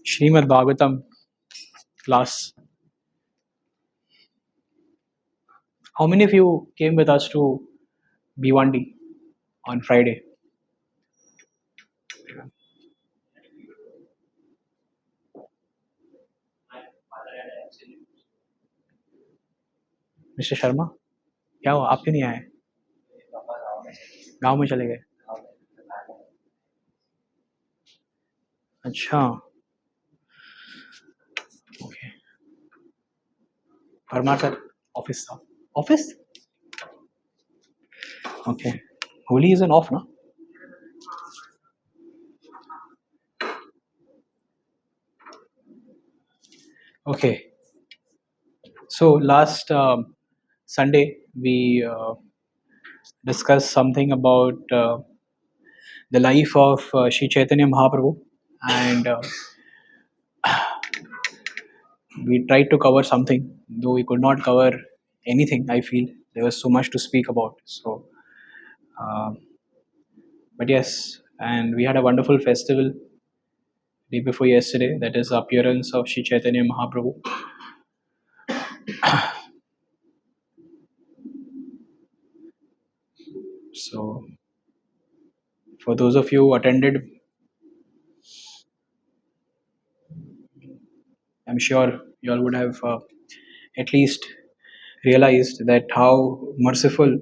Srimad Bhagavatam class. How many of you came with us to B1D on Friday? Mister Sharma, क्या हुआ? आप क्यों नहीं आए? गांव में चले गए? अच्छा, ओके. परमार सर ऑफिस था. Office? Okay. Holi is an of ना? Okay. So last Sunday we discussed something about the life of Sri Chaitanya Mahaprabhu, and we tried to cover something, though we could not cover anything. I feel there was so much to speak about. So, but yes, and we had a wonderful festival day before yesterday. That is the appearance of Sri Chaitanya Mahaprabhu. So, for those of you who attended, I'm sure you all would have at least realized that how merciful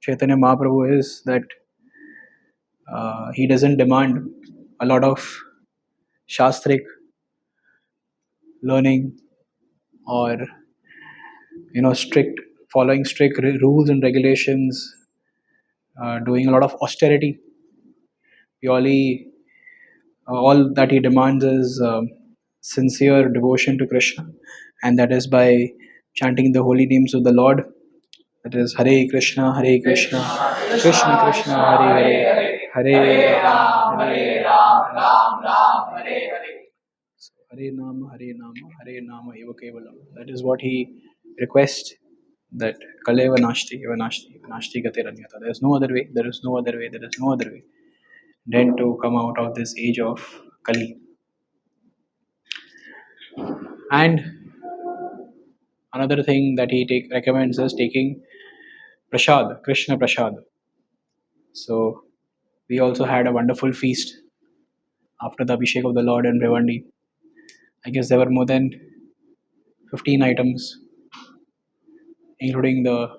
Chaitanya Mahaprabhu is, that he doesn't demand a lot of shastric learning or strict following strict rules and regulations, doing a lot of austerity. Purely all that he demands is sincere devotion to Krishna, and that is by chanting the holy names of the Lord. That is Hare Krishna, Krishna Krishna, Hare Hare Ram, so Hare Nama, Hare Nama Eva Kevalam. That is what he requests. That Kaleva Nashti, Eva Nashti, Nashti Gatiranyata. There is no other way. There is no other way. There is no other way than to come out of this age of Kali. And another thing that he recommends is taking prasad, Krishna prasad. So we also had a wonderful feast after the Abhishek of the Lord in Revandi. I guess there were more than 15 items, including the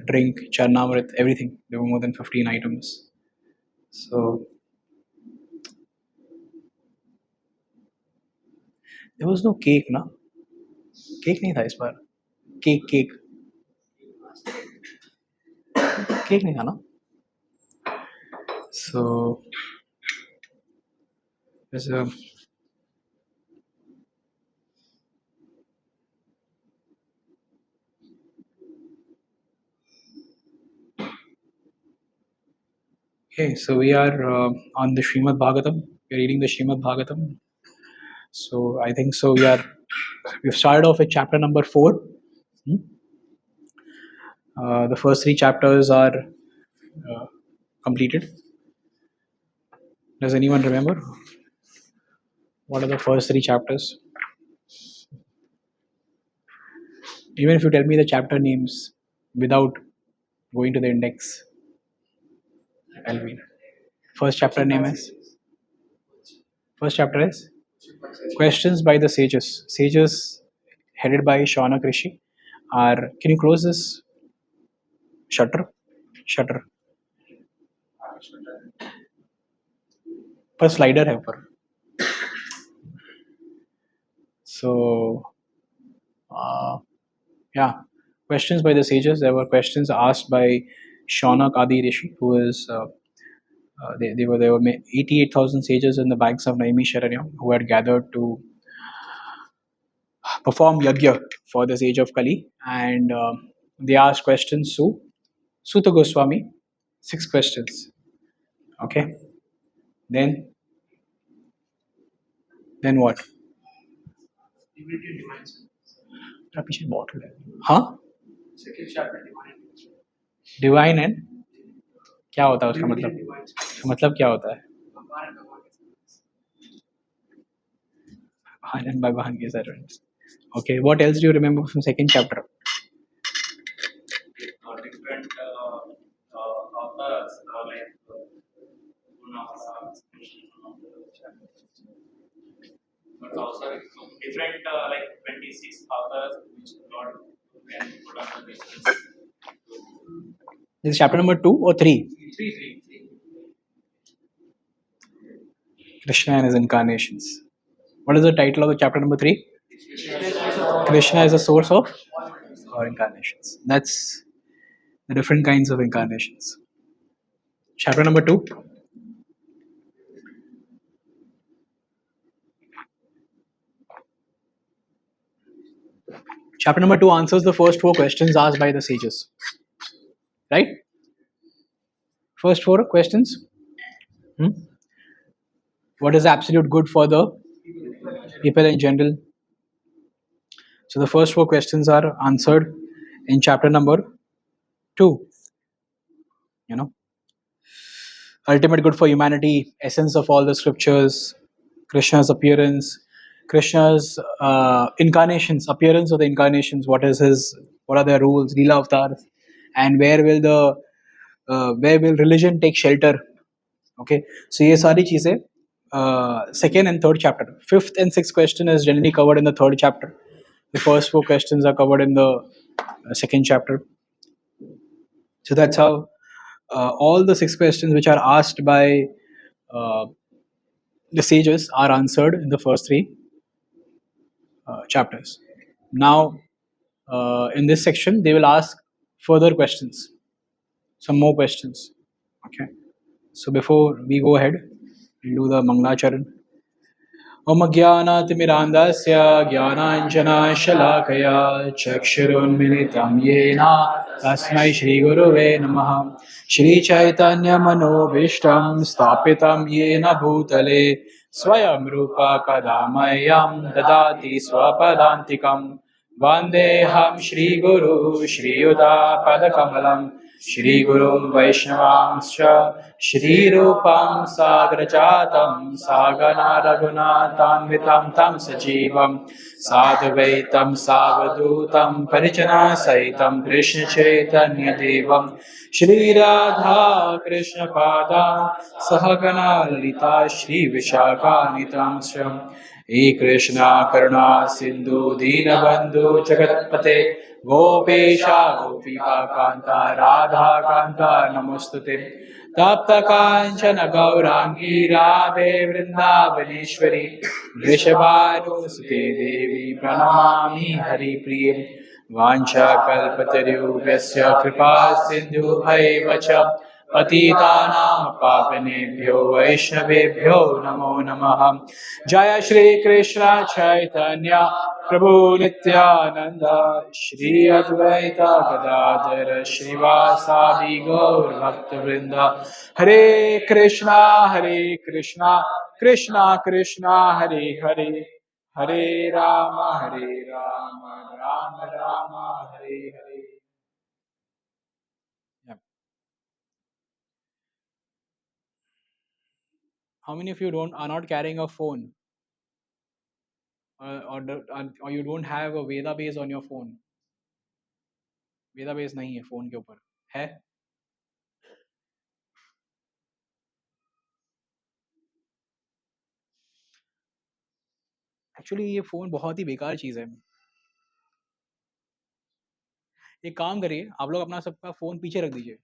drink, charnamrit, everything. There were more than 15 items. So there was no cake, na? Cake नहीं था इस बार. Cake नहीं था ना? So there's a okay. So we are on the Srimad Bhagavatam. We're reading the Srimad Bhagavatam. So I think so. We've started off with chapter number 4. The first 3 chapters are completed. Does anyone remember what are the first 3 chapters? Even if you tell me the chapter names without going to the index, I'll read. First chapter is Questions by the Sages. Sages headed by Shaunak Rishi are. Can you close this shutter? पर slider है ऊपर. So yeah, questions by the sages. There were questions asked by Shaunak Adi Rishi, who is there were 88,000 sages in the banks of Naimisharanya who had gathered to perform yagya for this age of Kali, and they asked questions to Suta Goswami. 6 questions. Okay. Then what? पीछे bottle है. हाँ? Divine and क्या होता है उसका मतलब? क्या होता है? and Bhagavan ke servants. Okay, what else do you remember from second chapter? Different authors like but also different like 26 authors which Lord can put on the basis. This is chapter number 2 or 3? Three. Krishna and his incarnations. What is the title of the chapter number 3? Krishna is a source of our incarnations. That's the different kinds of incarnations. Chapter number 2. Chapter number 2 answers the first 4 questions asked by the sages. Right? First 4 questions. Hmm? What is absolute good for the people in general? So the first 4 questions are answered in chapter number 2. You know, ultimate good for humanity, essence of all the scriptures, Krishna's appearance, Krishna's incarnations, appearance of the incarnations. What are their rules, Leela avatars, and where will religion take shelter? Okay, so ये सारी चीजें second and third chapter. Fifth and sixth question is generally covered in the third chapter. The first 4 questions are covered in the second chapter. So that's how all the 6 questions which are asked by uh, the sages are answered in the first 3 chapters. Now, in this section, they will ask further questions, some more questions. Okay. So before we go ahead, we'll do the Manglacharan. Om Jnanaatimirandasya Jnananjanashalaakaya Chakshurunmilitam Yena Tasmai Shri Guruve Namaha Shri Chaitanya Manobishtam Stapitam Yena Bhutale Swayam Rupa Kadamayam Dadati Swapadantikam Vandeham Shri Guru Shri Yuta Padakamalam Shri Gurum Vaishnavanscha Shri Rupam Sagrajatam Sagana Raghunatanvitam Tam Sajivam Sadvaitam Savadutam Parijana Saitam Krishna Chaitanya Devam Shri Radha Krishna Pada Sahagana Lalita Shri Vishakanitam Shram E Krishna Karuna Sindhu Dinabandhu Jagatpate Gopesha Gopika Kanta Radha Kanta Namostute Tapta Kanchana Gaurangi Radhe Vrindavaneshwari Vrishabhanusute Devi Pranamami Hari Priyam Vancha Kalpatarubhyasya Kripa Sindhu Bhaivacha Patitanam Pavanebhyo Vaishnavebhyo Namo Namaha Jaya Shri Krishna Chaitanya Prabhu Nityananda Shri Advaita Gadadhara Srivasadi Gaur Bhaktavrinda Hare Krishna Krishna Krishna Hare Hare Hare Rama Rama Rama Hare Hare. Yeah. How many of you don't are not carrying a phone or you don't have a Veda base on your phone? Veda base नहीं है phone के ऊपर है. Actually ये phone बहुत ही बेकार चीज है. एक काम करिए, आप लोग अपना सबका फोन पीछे रख दीजिए,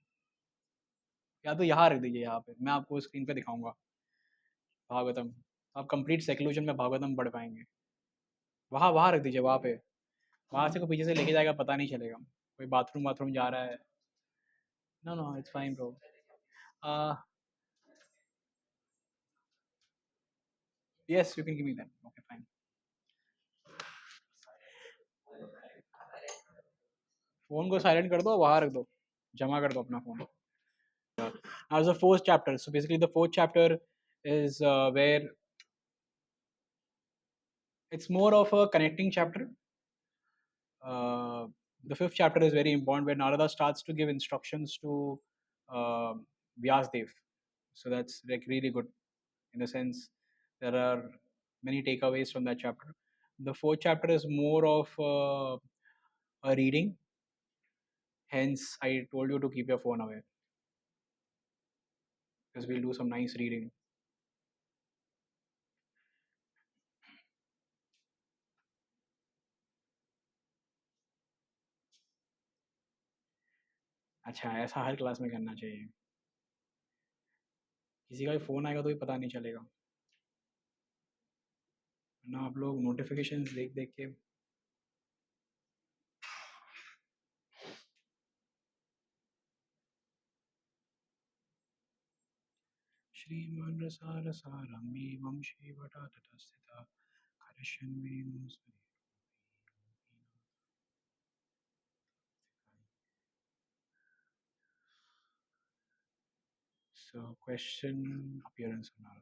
या तो यहाँ रख दीजिए. यहाँ पे मैं आपको स्क्रीन पे दिखाऊंगा भागवतम. आप कंप्लीट सेक्लूजन में भागवतम पढ़ पाएंगे. वहाँ रख दीजिए, वहाँ पे. वहाँ से कोई पीछे से लेके जाएगा पता नहीं चलेगा. कोई बाथरूम जा रहा है. No it's fine bro. Yes you can give me that. Okay fine. Phone को साइलेंट कर दो, वहाँ रख दो, जमा कर दो अपना phone. Now the fourth chapter. So basically the fourth chapter is where it's more of a connecting chapter. The fifth chapter is very important where Narada starts to give instructions to Vyasdev. So that's like really good in a sense. There are many takeaways from that chapter. The fourth chapter is more of a reading. Hence, I told you to keep your phone away because we'll do some nice reading. अच्छा, ऐसा हर class में करना चाहिए. किसी का भी phone आएगा तो भी पता नहीं चलेगा. ना आप लोग नोटिफिकेशंस देख देख के. श्रीमान रसार सारम एवं श्रीवटा तटस्थिता करशन में So question appearance of Narada.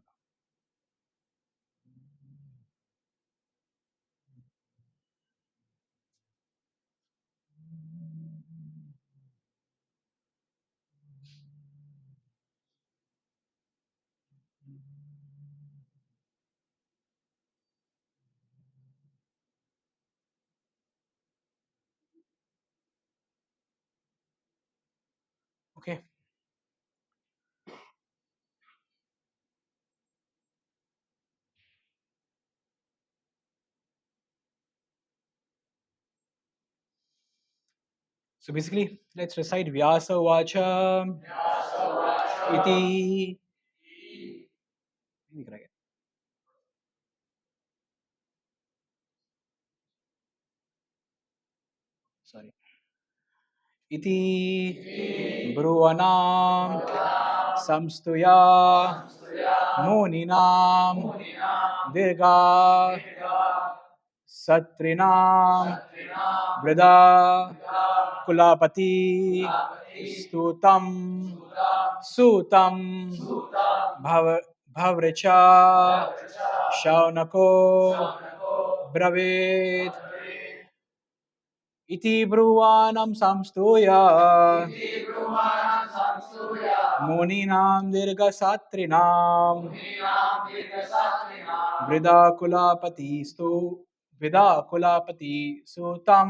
Okay. So basically, let's recite Vyasa Vacha Iti. Sorry. Iti Bruvanam Samstuya Muninam Dirga Satrinam Vrida Kulapati Stutam Sutam Bhavricha Shaunako Bravid Iti Bruvanam Samstuya Muninam Dirga Satrinam Vrida Kulapati Sutam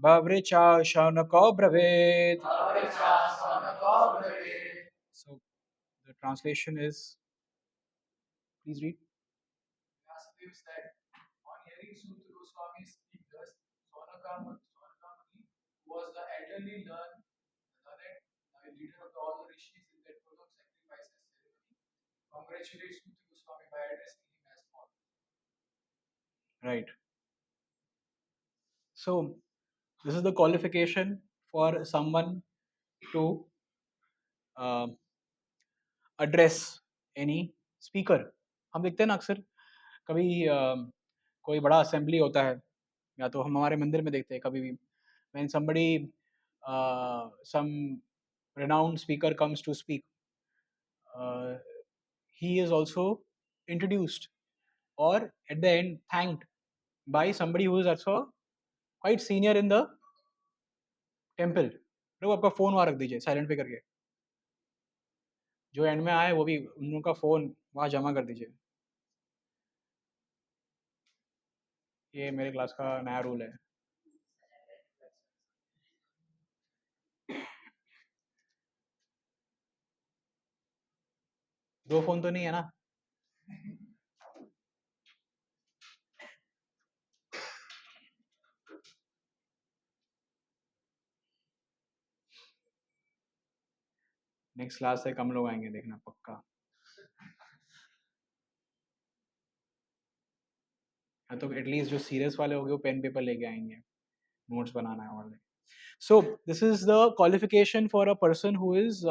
Bhavricha Shaunako Bravid. So the translation is, please read. Vyasadeva said, on hearing Sutta Goswami speak thus, Sonakam, who was the elderly learned leader of all the rishis in their Purvam sacrifices ceremony, congratulated Sutta Goswami by addressing him as follows. Right. So this is the qualification for someone to address any speaker. हम देखते हैं ना अक्सर कभी कोई बड़ा assembly होता है या तो हम हमारे मंदिर में देखते हैं कभी भी when somebody some renowned speaker comes to speak, he is also introduced or at the end thanked by somebody who is also quite senior in the temple. लोग आपका फ़ोन वहाँ रख दीजिए साइलेंट पे करके, जो एंड में आए वो भी उन लोगों का फ़ोन वहाँ जमा कर दीजिए. ये मेरे क्लास का नया रूल है. दो फ़ोन तो नहीं है ना. नेक्स्ट क्लास से कम लोग आएंगे देखना पक्का. हाँ तो एटलीस्ट जो सीरियस वाले होंगे वो पेन पेपर लेके आएंगे, नोट्स बनाना है वाले. So this is the qualification for a person who is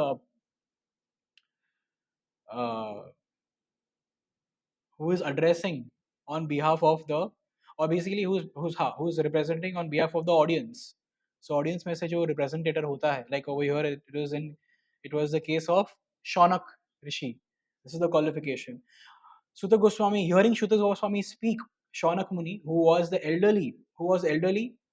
addressing on behalf of the, or basically who's representing on behalf of the audience. So audience में से जो representator होता है, like over here it was the case of Shaunak Rishi. This is the qualification. Sutta Goswami, hearing Sutta Goswami speak, Shaunak Muni, who was elderly,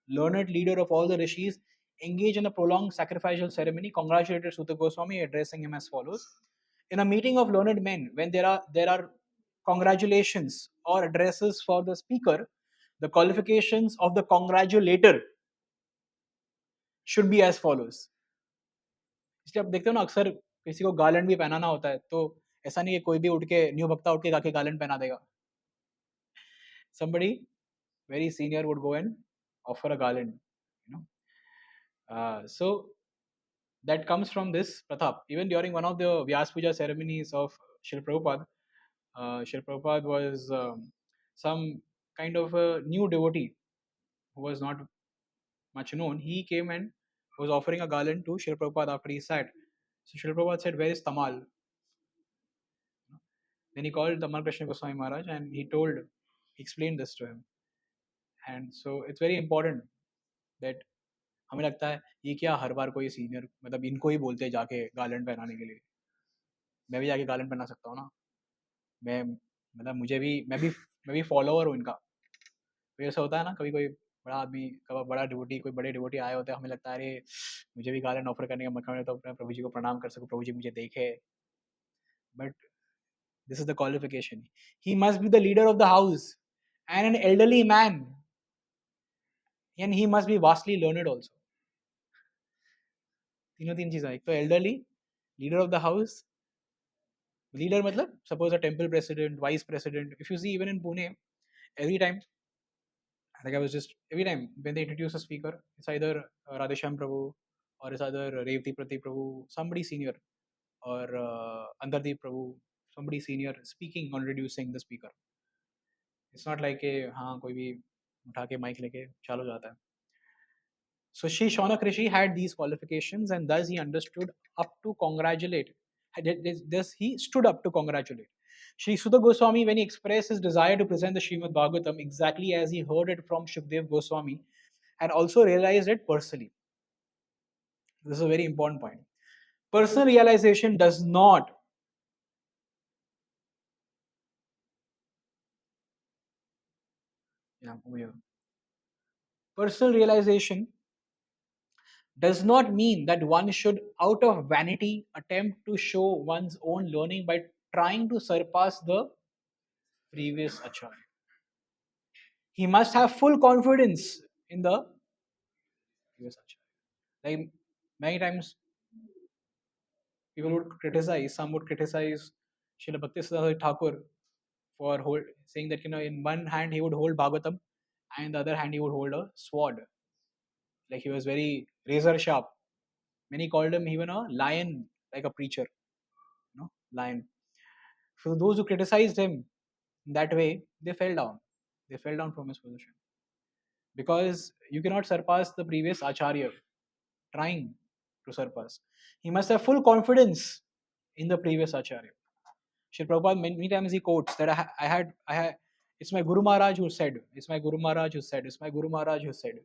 learned leader of all the rishis, engaged in a prolonged sacrificial ceremony, congratulated Sutta Goswami, addressing him as follows. In a meeting of learned men, when there are congratulations or addresses for the speaker, the qualifications of the congratulator should be as follows. इसलिए आप देखते हो ना, अक्सर किसी को garland भी पहनाना होता है, तो ऐसा नहीं है कोई भी उठ के न्यू भक्ता उठ के जाके गार्लैंड पहना देगा. Somebody very senior would go and offer a garland, you know. So that comes from this pratap. Even during one of the Vyas Puja ceremonies of Srila Prabhupada, Srila Prabhupada was some kind of a new devotee who was not much known. He came and was offering a garland to Srila Prabhupada after he sat. So Srila Prabhupada said, "Where is Tamal?" Then he called Tamal Krishna Goswami Maharaj and he explained this to him. And so it's very important that हमें लगता है ये क्या हर बार कोई senior, मतलब इनको ही बोलते हैं जाके गार्लैंड पहनाने के लिए. मैं भी जाके गार्लैंड पहना सकता हूँ ना. मैं मतलब मैं भी फॉलोअर हूँ इनका. तो ऐसा होता है ना, कभी कोई बड़ा आदमी, कभी बड़ा डिवोटी, कोई बड़े डिवोटी आए होते हैं, हमें लगता है अरे मुझे भी गार्लैंड ऑफर करने का मौका मिले तो अपने प्रभु जी को प्रणाम कर सकूँ, प्रभु जी मुझे देखे. But this is the qualification. He must be the leader of the house and an elderly man, and he must be vastly learned also. तीनों तीन चीज़ें. एक तो elderly, leader of the house. Leader matlab, suppose a temple president, vice president. If you see even in Pune, every time, like I was just, every time when they introduce a speaker, it's either Radhesham Prabhu or it's either Revati Prati Prabhu, somebody senior, or Andardeep Prabhu, somebody senior speaking or introducing the speaker. It's not like a हाँ कोई भी उठा के mic लेके चालू जाता है. So Sri Shaunak Rishi had these qualifications and thus he understood up to congratulate. Thus he stood up to congratulate. Sri Sudha Goswami, when he expressed his desire to present the Srimad Bhagavatam exactly as he heard it from Shukdev Goswami, and also realized it personally. This is a very important point. Personal realization does not over here. Personal realization does not mean that one should, out of vanity, attempt to show one's own learning by trying to surpass the previous acharya. He must have full confidence in the previous acharya. Like many times, people would criticize. Some would criticize Srila Bhaktisiddhanta Thakur for saying that in one hand he would hold Bhagavatam, and in the other hand he would hold a sword. Like he was very razor sharp. Many called him even a lion, like a preacher. Lion. So those who criticized him in that way, they fell down. They fell down from his position. Because you cannot surpass the previous acharya trying to surpass. He must have full confidence in the previous acharya. Shri Prabhupada many times he quotes that I had, it's my Guru Maharaj who said, it's my Guru Maharaj who said, it's my Guru Maharaj who said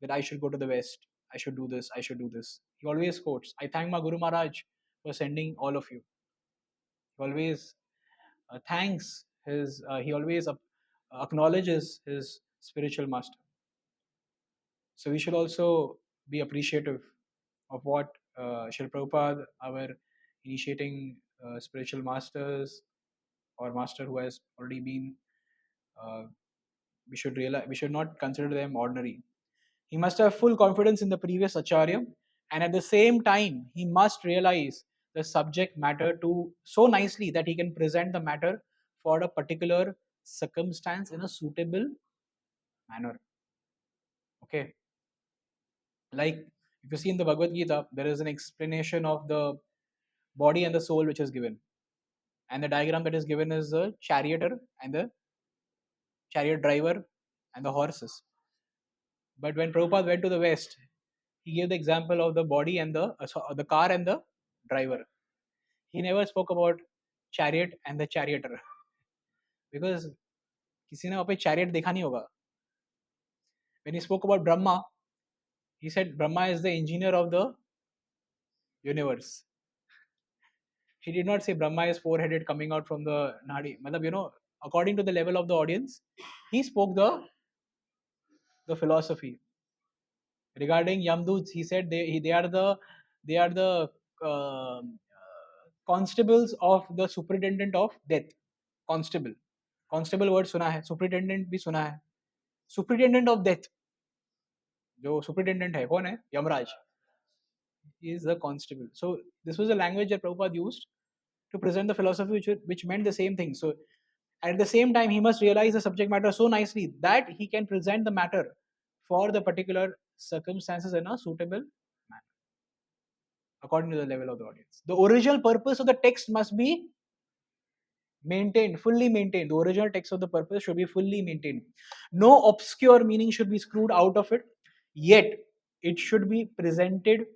that I should go to the West, I should do this, I should do this. He always quotes, I thank my Guru Maharaj for sending all of you. He always thanks his, he always acknowledges his spiritual master. So we should also be appreciative of what Srila Prabhupada, our initiating spiritual masters or master who has already been, we should realize, we should not consider them ordinary. He must have full confidence in the previous acharya, and at the same time, he must realize the subject matter to so nicely that he can present the matter for a particular circumstance in a suitable manner. Okay, like if you see in the Bhagavad Gita, there is an explanation of the body and the soul which is given, and the diagram that is given is the charioteer and the chariot driver and the horses. But when Prabhupada went to the West, he gave the example of the body and the car and the driver. He never spoke about chariot and the charioteer because किसी ने वहाँ पे chariot देखा नहीं होगा. When he spoke about Brahma, he said Brahma is the engineer of the universe. He did not say Brahma is four-headed coming out from the nadi. Matlab, according to the level of the audience, he spoke the philosophy. Regarding Yamduts, he said they are the uh, constables of the superintendent of death. Constable. Constable word सुना है, superintendent भी सुना है. Superintendent of death, जो superintendent है कौन है? Yamraj. He is the constable. So this was a language that Prabhupada used to present the philosophy which meant the same thing. So at the same time, he must realize the subject matter so nicely that he can present the matter for the particular circumstances in a suitable manner according to the level of the audience. The original purpose of the text must be maintained, fully maintained. The original text of the purpose should be fully maintained. No obscure meaning should be screwed out of it, yet it should be presented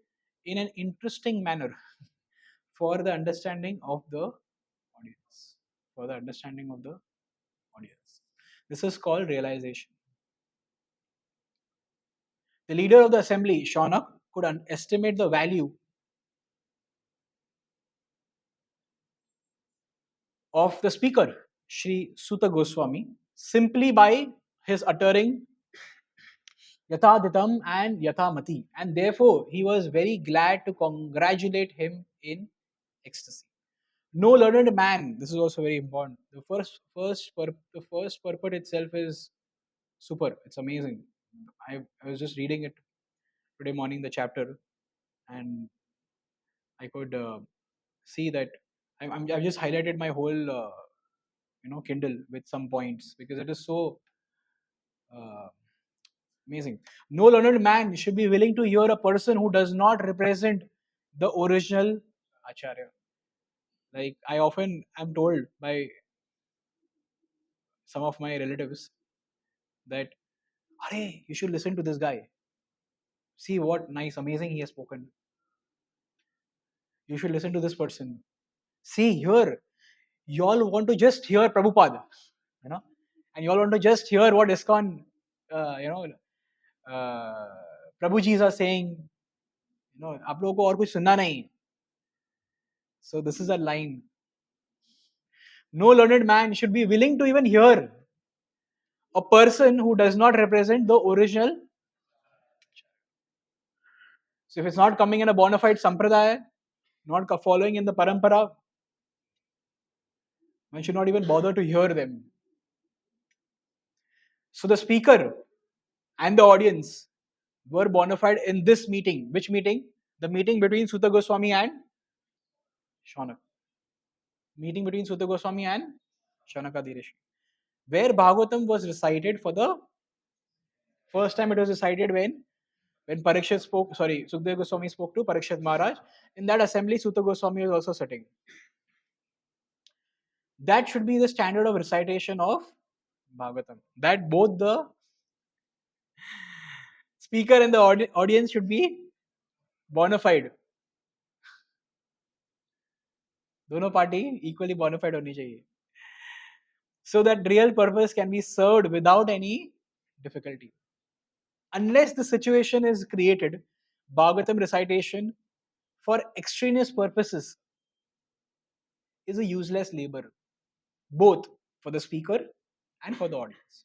in an interesting manner for the understanding of the audience. For the understanding of the audience. This is called realization. The leader of the assembly, Shaunak, could estimate the value of the speaker, Sri Suta Goswami, simply by his uttering Yathaditam and Yathamati, and therefore he was very glad to congratulate him in ecstasy. No learned man, this is also very important. The first purport itself is super. It's amazing. I was just reading it today morning, the chapter, and I could see that I've just highlighted my whole Kindle with some points because it is so uh, amazing. No learned man should be willing to hear a person who does not represent the original acharya. Like I often am told by some of my relatives that, "Hey, you should listen to this guy. See what nice, amazing he has spoken. You should listen to this person. See here, y'all want to just hear Prabhupada, you know, and y'all want to just hear what ISKCON, Prabhujis are saying. आप लोगों को और कुछ सुनना नहीं." So this is a line. No learned man should be willing to even hear a person who does not represent the original. So if it's not coming in a bona fide sampradaya, not following in the parampara, one should not even bother to hear them. So the speaker and the audience were bona fide in this meeting. Which meeting? The meeting between Sutta Goswami and Shaunak. Meeting between Sutta Goswami and Shaunaka Rishi, where Bhagavatam was recited for the first time. It was recited when Parikshit spoke, sorry, Sukdev Goswami spoke to Parikshit Maharaj. In that assembly, Sutta Goswami was also sitting. That should be the standard of recitation of Bhagavatam. That both the speaker and the audience should be bona fide. दोनों party equally bona fide होनी चाहिए. So that real purpose can be served without any difficulty. Unless the situation is created, Bhagavatam recitation for extraneous purposes is a useless labor, both for the speaker and for the audience.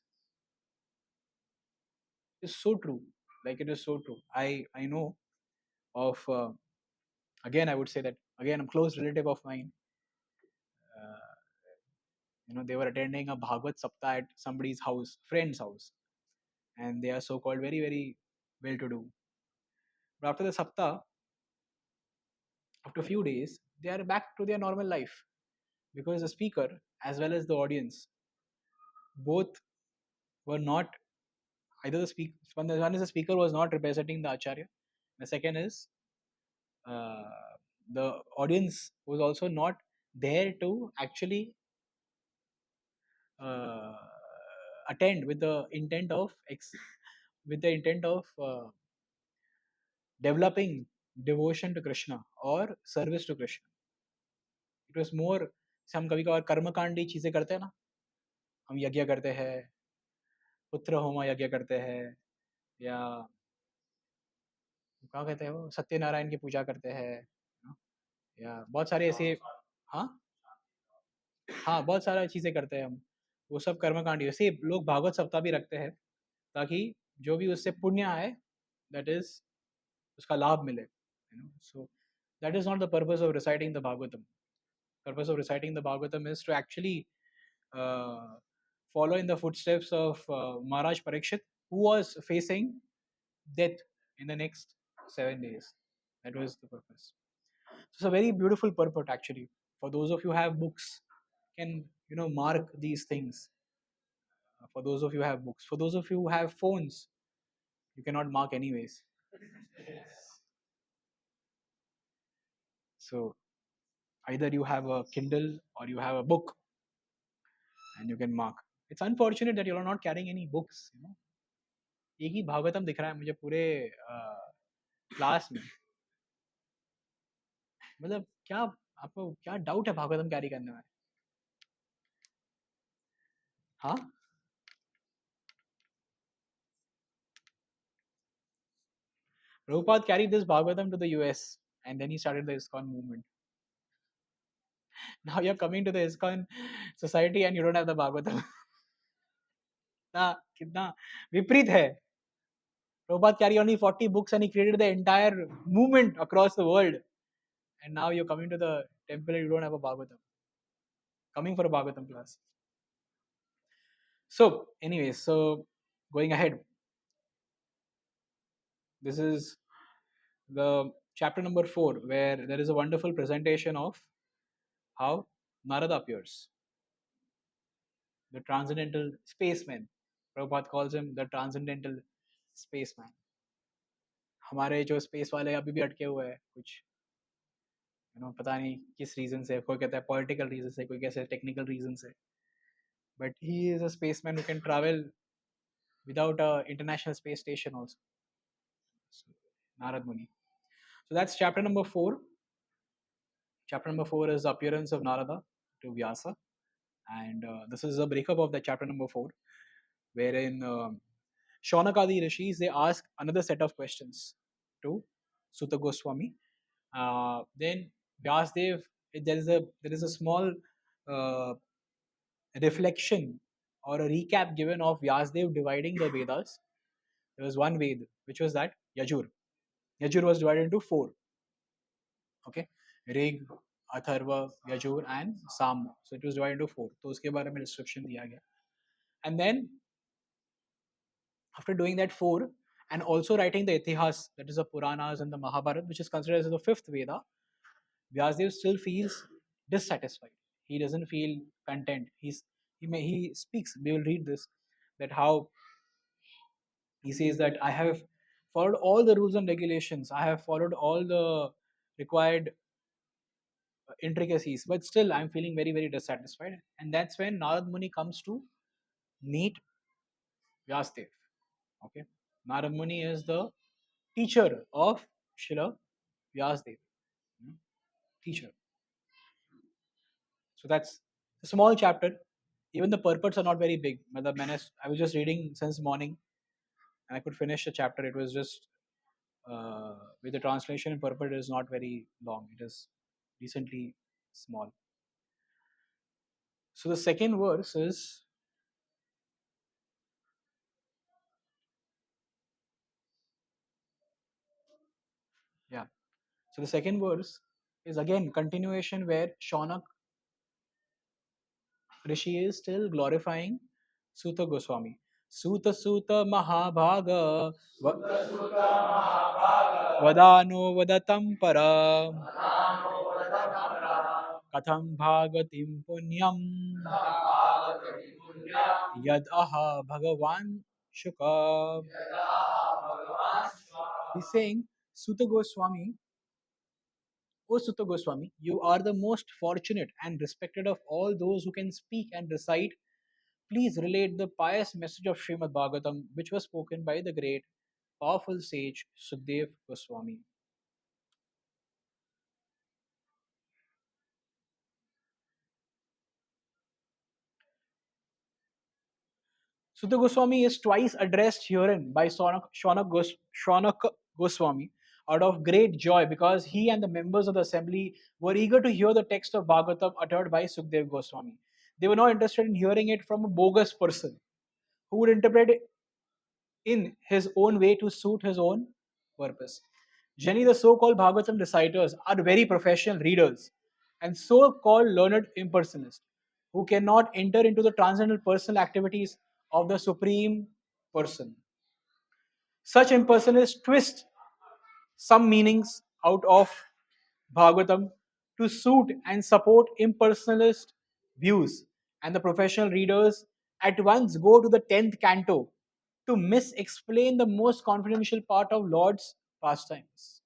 It's so true. Like it is so true. I know of again I would say that again a close relative of mine. They were attending a Bhagavad Sapta at somebody's house, friend's house, and they are so called very very well to do. But after the Sapta, after a few days, they are back to their normal life because the speaker as well as the audience both were not either the speaker. One is the speaker was not representing the acharya. The second is uh, the audience was also not there to actually uh, attend with the intent of developing devotion to Krishna or service to Krishna. It was more हम कभी कभार कर्मकांडी चीजें करते हैं ना, हम यज्ञ करते हैं, पुत्र होमा यज्ञ करते हैं, या क्या कहते हैं वो सत्यनारायण की पूजा करते हैं, या बहुत सारे ऐसे हाँ हाँ बहुत सारा चीजें करते हैं हम, वो सब कर्मकांडी. वैसे लोग भागवत सप्ताह भी रखते हैं ताकि जो भी उससे पुण्य आए दैट इज उसका लाभ मिले. So that is not the purpose of reciting the Bhagavatam. Purpose of reciting the Bhagavatam is to actually uh, follow in the footsteps of Maharaj Parikshit, who was facing death in the next 7 days. That was the purpose. So it's a very beautiful purport actually. For those of you who have books, can mark these things. For those of you who have books, for those of you who have phones, you cannot mark anyways. So either you have a Kindle or you have a book, and you can mark. It's unfortunate that you are not carrying any books. एक ही भागवतम दिख रहा है मुझे पूरे class में. मतलब क्या आपको क्या डाउट है भागवतम कैरी करने में? हाँ, Prabhupada carried this Bhagavatam to the US and then he started the ISKCON movement. Now you're coming to the ISKCON society and you don't have the Bhagavatam. ना कितना विपरीत है. Prabhupada carried only 40 books and he created the entire movement across the world. And now you're coming to the temple and you don't have a Bhagavatam. Coming for a Bhagavatam class. So, anyways, so going ahead, this is the chapter number 4, where there is a wonderful presentation of how Narada appears, the transcendental spaceman. Prabhupada calls him the transcendental spaceman. हमारे जो space वाले अभी भी अटके हुए हैं कुछ पता नहीं किस रीजन से. कोई कहता है पॉलिटिकल रीजन से, कोई कहता है टेक्निकल रीजन से. But he is a spaceman who can travel without a international space station also. So, Narad Muni. So that's chapter number 4. Chapter number 4 is the appearance of Narada to Vyasa, and this is a breakup of the chapter number 4, wherein Shaunakadi rishis, they ask another set of questions to Sutta Goswami. Then Vyasdev, there is a small uh, reflection or a recap given of Vyasdev dividing the Vedas. There was one Ved, which was that Yajur. Yajur was divided into 4. Okay, Rig, Atharva, Yajur, and Sam. So it was divided into 4. तो उसके बारे में description दिया गया. And then after doing that 4 and also writing the Itihas, that is the Puranas and the Mahabharata, which is considered as the 5th Veda, Vyasdev still feels dissatisfied. He doesn't feel content. He speaks. We will read this, that how he says that I have followed all the rules and regulations. I have followed all the required intricacies, but still I'm feeling very, very dissatisfied. And that's when Narad Muni comes to meet Vyasdev. Okay, Narad Muni is the teacher of Srila Vyasdev. Teacher. So that's a small chapter. Even the purports are not very big. I was just reading since morning and I could finish the chapter. It was just with the translation and purport is not very long. It is decently small. So the second verse is yeah. So the second verse is again continuation where Shaunak Rishi is still glorifying Suta Goswami. Suta Suta Mahabhaga Vadano Vadatam Para Katham Bhagatim Punyam Yad Aha Bhagavan Shuka. He's saying, Suta Goswami, O Sutta Goswami, you are the most fortunate and respected of all those who can speak and recite. Please relate the pious message of Srimad Bhagavatam, which was spoken by the great, powerful sage Sukdev Goswami. Sutta Goswami is twice addressed herein by Shaunak Goswami out of great joy because he and the members of the assembly were eager to hear the text of Bhagavatam uttered by Sukdev Goswami. They were not interested in hearing it from a bogus person who would interpret it in his own way to suit his own purpose. Generally, the so called Bhagavatam reciters are very professional readers and so-called learned impersonalists who cannot enter into the transcendental personal activities of the Supreme Person. Such impersonalists twist some meanings out of Bhagavatam to suit and support impersonalist views, and the professional readers at once go to the 10th canto to misexplain the most confidential part of Lord's pastimes.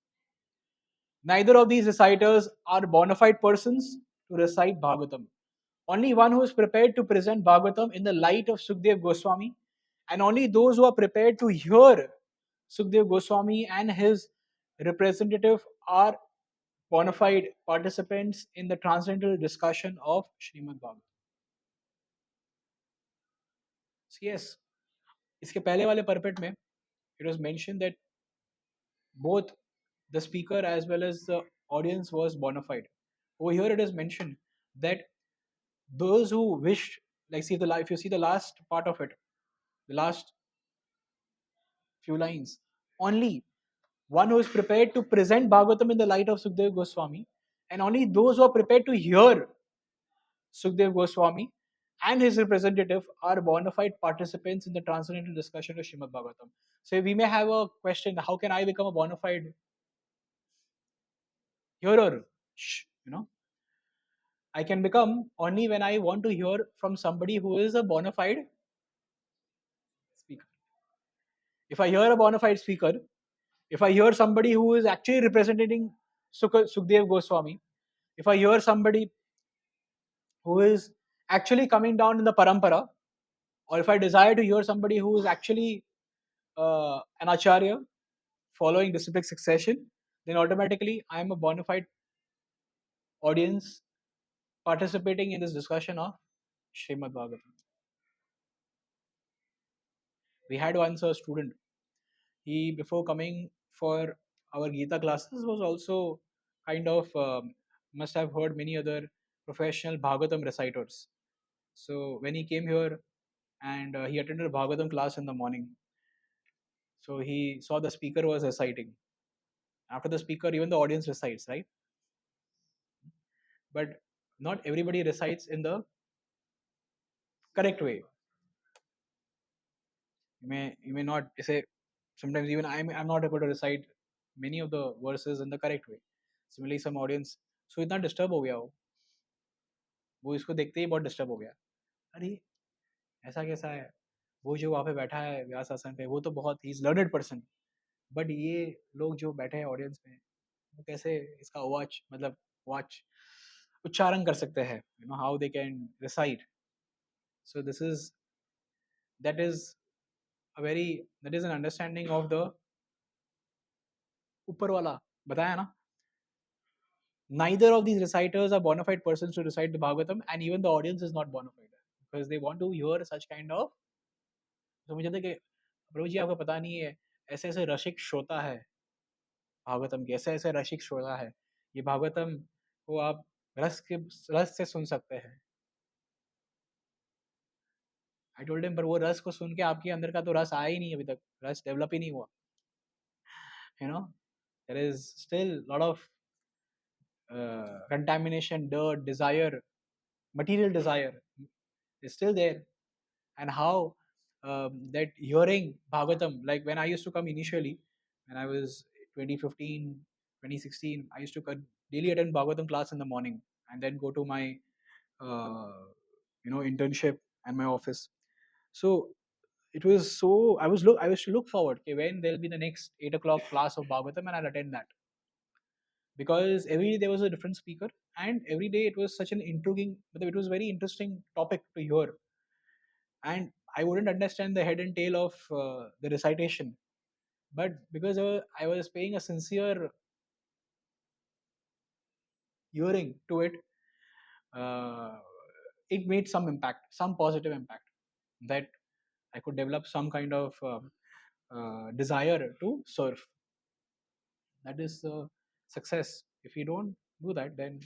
Neither of these reciters are bona fide persons to recite Bhagavatam. Only one who is prepared to present Bhagavatam in the light of Sukdev Goswami, and only those who are prepared to hear Sukdev Goswami and his representative are bona fide participants in the transcendental discussion of Srimad Bhagavatam. So yes, इसके पहले वाले परपेट में it was mentioned that both the speaker as well as the audience was bona fide. Over here it is mentioned that those who wished, like see the if you see the last part of it, the last few lines, only one who is prepared to present Bhagavatam in the light of Sukdev Goswami, and only those who are prepared to hear Sukdev Goswami and his representative are bona fide participants in the transcendental discussion of Srimad Bhagavatam. So we may have a question: how can I become a bona fide hearer? I can become only when I want to hear from somebody who is a bona fide speaker. If I hear a bona fide speaker, if I hear somebody who is actually representing Sukdev Goswami, if I hear somebody who is actually coming down in the parampara, or if I desire to hear somebody who is actually an acharya following disciplic succession, then automatically I am a bona fide audience participating in this discussion of Srimad Bhagavatam. We had once a student. He, before coming for our Gita classes, was also kind of must have heard many other professional Bhagavatam reciters. So when he came here and he attended a Bhagavatam class in the morning, so he saw the speaker was reciting. After the speaker, even the audience recites, right? But not everybody recites in the correct way. You may not say, sometimes even I'm not able to recite many of the verses in the correct way. Similarly, some audience, so इतना disturb हो गया वो इसको देखते ही बहुत disturb हो गया, अरे ऐसा कैसा है, वो जो वहाँ पे बैठा है व्यास आसन पे वो तो बहुत ही लर्नड पर्सन, बट ये लोग जो बैठे हैं ऑडियंस में वो कैसे इसका वाच मतलब वाच उच्चारण कर सकते हैं, you know how they can recite. So this is that is that is an understanding of the ऊपर वाला बताया ना. Neither of these reciters are bona fide persons to recite the Bhagavatam, and even the audience is not bona fide because they want to hear such kind of. तो मुझे था कि प्रभु जी आपको पता नहीं है, ऐसे ऐसे रसिक श्रोता है भागवतम के, ऐसे ऐसे रसिक श्रोता है, ये भागवतम को आप रस से सुन सकते हैं. आई टोल्ड हिम, पर वो रस को सुन के आपके अंदर का तो रस आया ही नहीं, अभी तक रस डेवलप ही नहीं हुआ. You know, there is still a lot of contamination, dirt, desire, material desire is still there. And how that hearing Bhagavatam, like when I used to come initially, when I was 2015, 2016, I used to daily attend Bhagavatam class in the morning and then go to my internship and my office. So it was so I was to look forward, okay, when there'll be the next 8 o'clock class of Bhagavatam and I'll attend that, because every day there was a different speaker and every day it was such an intriguing, but it was very interesting topic to hear, and I wouldn't understand the head and tail of the recitation, but because I was paying a sincere hearing to it, uh, it made some impact, some positive impact, that I could develop some kind of desire to serve. That is success. If you don't do that, then.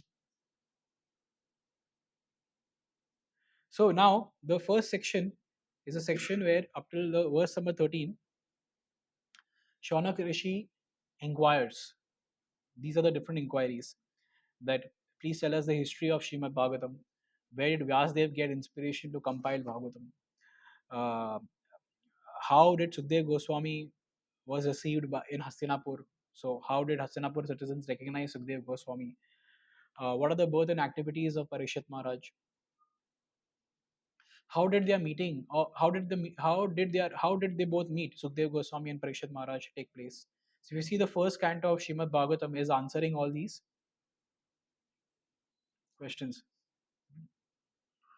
So now the first section is a section where up till the verse number 13, Shaunak Rishi inquires. These are the different inquiries that please tell us the history of Srimad Bhagavatam. Where did Vyasdev get inspiration to compile Bhagavatam? Uh, how did Sukdev Goswami was received in Hastinapur? So how did Hastinapur citizens recognize Sukdev Goswami? What are the birth and activities of Parikshit Maharaj? How did their meeting, or how did they both meet, Sukdev Goswami and Parikshit Maharaj, take place? So we see the first canto of Srimad Bhagavatam is answering all these questions.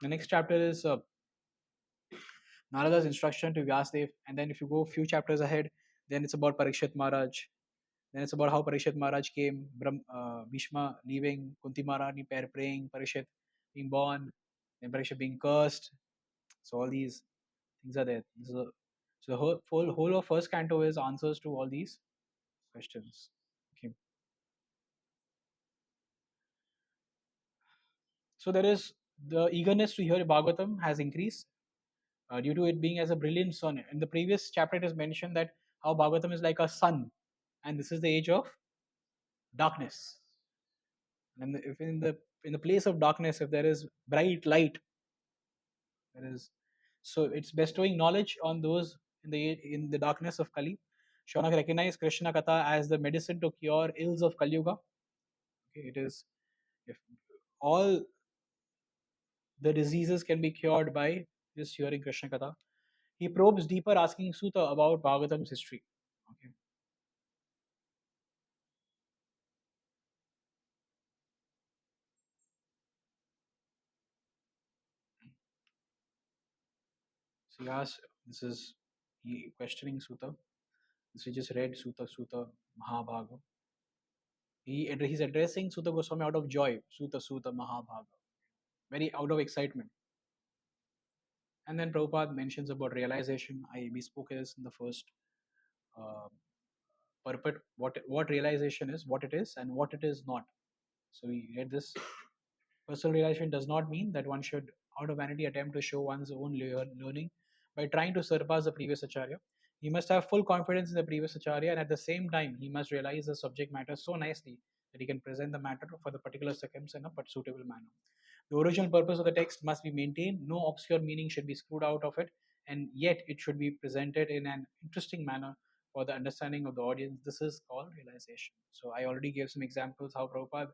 The next chapter is Narada's instruction to Vyasdev, and then if you go a few chapters ahead, then it's about Parikshit Maharaj. Then it's about how Parikshit Maharaj came, Bhishma leaving, Kunti Maharani pair praying, Parikshit being born, then Parikshit being cursed. So all these things are there. So the whole of first canto is answers to all these questions. Okay. So there is the eagerness to hear Bhagavatam has increased due to it being as a brilliant sun. In the previous chapter, it is mentioned that how Bhagavatam is like a sun, and this is the age of darkness. And if in the place of darkness, if there is bright light, there is, so it's bestowing knowledge on those in the darkness of Kali. Shaunak recognized Krishna Katha as the medicine to cure ills of Kali Yuga. Okay, it is, if all the diseases can be cured by just hearing Krishna Katha. He probes deeper, asking Suta about Bhagavatam's history. Okay. So he asks, this is he questioning Suta. This we just read Suta Mahabhaga. He's addressing Suta Goswami out of joy. Suta Mahabhaga. Very out of excitement. And then Prabhupada mentions about realization. We spoke this in the first uh, purport. What realization is, what it is, and what it is not. So we read this. Personal realization does not mean that one should, out of vanity, attempt to show one's own learning by trying to surpass the previous acharya. He must have full confidence in the previous acharya, and at the same time, he must realize the subject matter so nicely that he can present the matter for the particular circumstance in a suitable manner. The original purpose of the text must be maintained, no obscure meaning should be screwed out of it, and yet it should be presented in an interesting manner for the understanding of the audience. This is called realization. So I already gave some examples how Prabhupada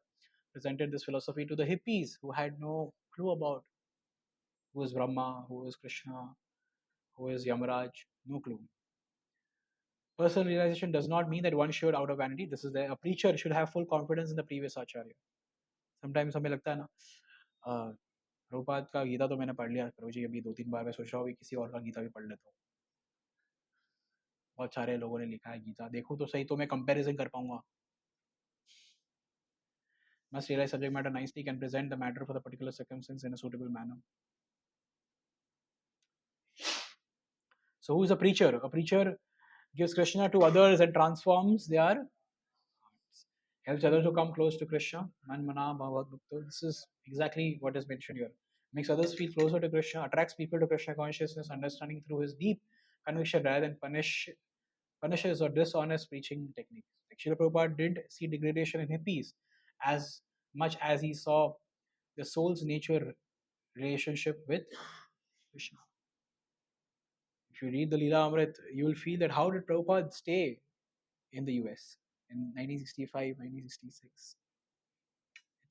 presented this philosophy to the hippies who had no clue about who is Brahma, who is Krishna, who is Yamaraj, no clue. Personal realization does not mean that one should, out of vanity, this is there, a preacher should have full confidence in the previous acharya. Sometimes हमें लगता है ना, प्रभुपाद का गीता तो मैंने पढ़ लिया प्रभुजी, अभी 2-3 बार मैं सोच रहा हूँ कि किसी और का गीता भी पढ़ लेता हूँ. बहुत सारे लोगों ने लिखा है गीता, देखूँ तो सही तो मैं कंपैरिजन कर पाऊंगा. Must realize subject matter nicely, can present the matter for the particular circumstance in a suitable manner. So who is a preacher? A preacher gives Krishna to others and transforms their hearts. Helps others to come close to Krishna. Man mana bhavat bhakto. This is exactly what is mentioned here. Makes others feel closer to Krishna, attracts people to Krishna consciousness, understanding through his deep conviction rather than punishes or dishonest preaching techniques. Like Srila Prabhupada didn't see degradation in hippies as much as he saw the soul's nature relationship with Krishna. If you read the Leela Amrit, you will feel that how did Prabhupada stay in the US in 1965, 1966?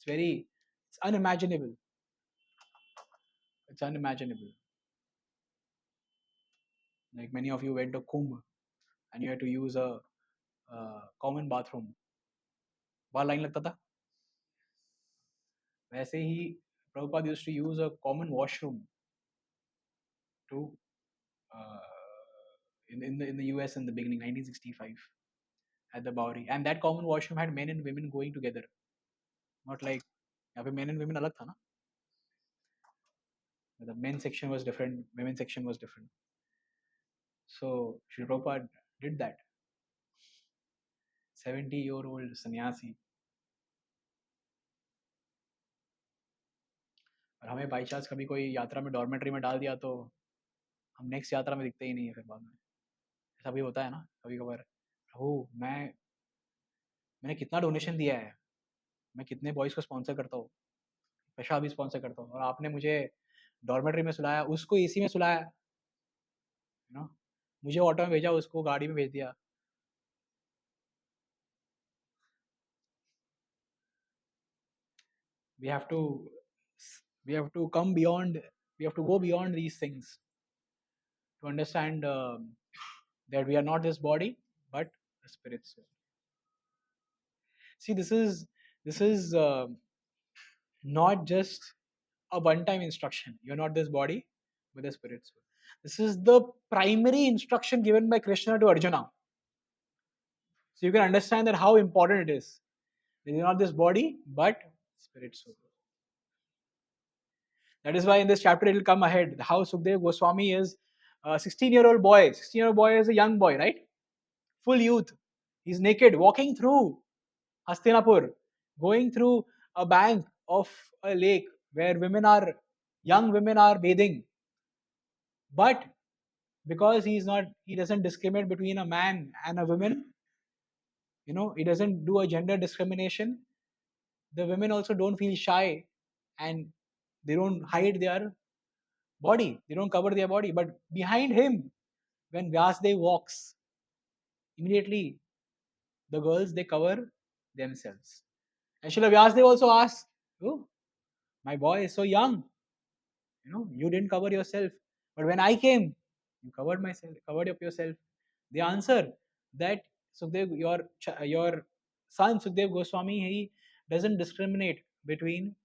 It's unimaginable. It's unimaginable. Like many of you went to Kumbh and you had to use a common bathroom. बाहर line लगता था. वैसे ही Prabhupada used to use a common washroom to uh, in the US in the beginning, 1965, at the Bowery, and that common washroom had men and women going together. Not like यहाँ पे men and women अलग था ना. The men's section was different, women's section was different. So Sri Prabhupada did that. 70-year-old sannyasi. और हमें by chance कभी कोई यात्रा में डॉर्मेट्री में डाल दिया तो हम नेक्स्ट यात्रा में दिखते ही नहीं है फिर बाद में. ऐसा भी होता है ना कभी कभार. प्रभु मैंने कितना डोनेशन दिया है, मैं कितने बॉयज़ को स्पॉन्सर करता हूँ, पेशाब भी स्पॉन्सर करता हूँ और आपने मुझे डॉर्मेटरी में सुलाया, उसको एसी में सुलाया, यू नो, मुझे ऑटो में भेजा, उसको गाड़ी में भेज दिया. We have to we have to come beyond, we have to go beyond these things to understand that we are not this body but the spirit soul. See, this is not just a one time instruction. You're not this body but the spirit soul. This is the primary instruction given by Krishna to Arjuna, so you can understand that how important it is. You're not this body but spirit soul. That is why in this chapter it will come ahead how Sukdev Goswami is a 16-year-old boy. 16-year-old boy is a young boy, right? Full youth. He's naked, walking through Hastinapur, going through a bank of a lake where young women are bathing. But because he doesn't discriminate between a man and a woman, he doesn't do a gender discrimination. The women also don't feel shy and they don't hide their body, they don't cover their body. But behind him, when Vyasdev walks, immediately the girls they cover themselves. And Srila Vyasdev also asks, "Oh, my boy is so young, you didn't cover yourself. But when I came, you covered up yourself." They answer that Sukhdev, your son Sukhdev Goswami, he doesn't discriminate between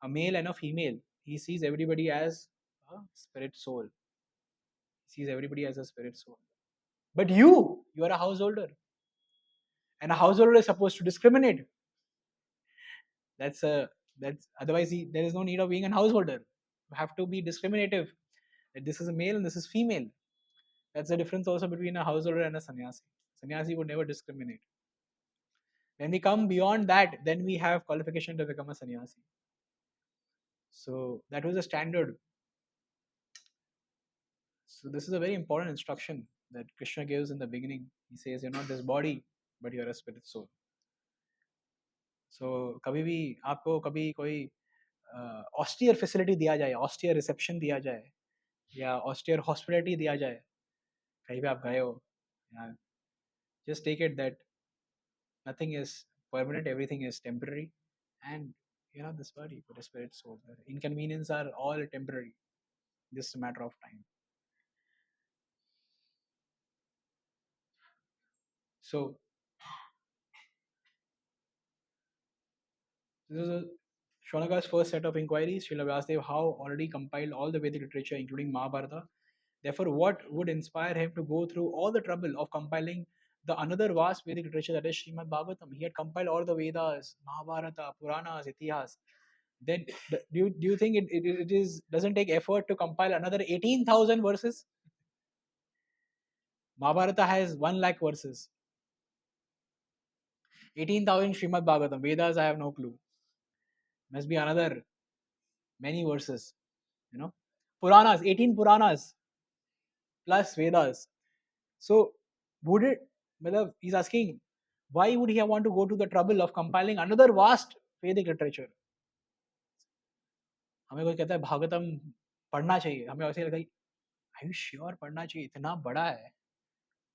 a male and a female. He sees everybody as a spirit soul. He sees everybody as a spirit soul. But you are a householder, and a householder is supposed to discriminate. That's otherwise there is no need of being a householder. You have to be discriminative. That this is a male and this is female. That's the difference also between a householder and a sannyasi. Sannyasi would never discriminate. When we come beyond that, then we have qualification to become a sannyasi. So that was a standard. So this is a very important instruction that Krishna gives in the beginning. He says, "You're not this body, but you're a spirit soul." So कभी भी आपको कभी कोई austere facility दिया जाए, austere reception दिया जाए या ऑस्टियर हॉस्पिटलिटी दिया जाए, कहीं भी आप गए हो, just take it that nothing is permanent, everything is temporary, and this body, but the spirit soul, the inconvenience are all temporary, just a matter of time. So this is Shonaga's first set of inquiries. Srila Vyasadeva how already compiled all the Vedic literature, including Mahabharata. Therefore, what would inspire him to go through all the trouble of compiling the another vast Vedic literature, that is Srimad Bhagavatam? He had compiled all the Vedas, Mahabharata, Puranas, Itihas. Then do you think it doesn't take effort to compile another 18,000 verses? Mahabharata has 1 lakh verses. 18,000 Srimad Bhagavatam. Vedas, I have no clue. Must be another many verses. Puranas, 18 Puranas plus Vedas. So would it, he's asking, why would he want to go to the trouble of compiling another vast Vedic literature? हमें कोई कहता है भागवतम पढ़ना चाहिए, हमें ऐसे लगता है आर यू श्योर पढ़ना चाहिए, इतना बड़ा है,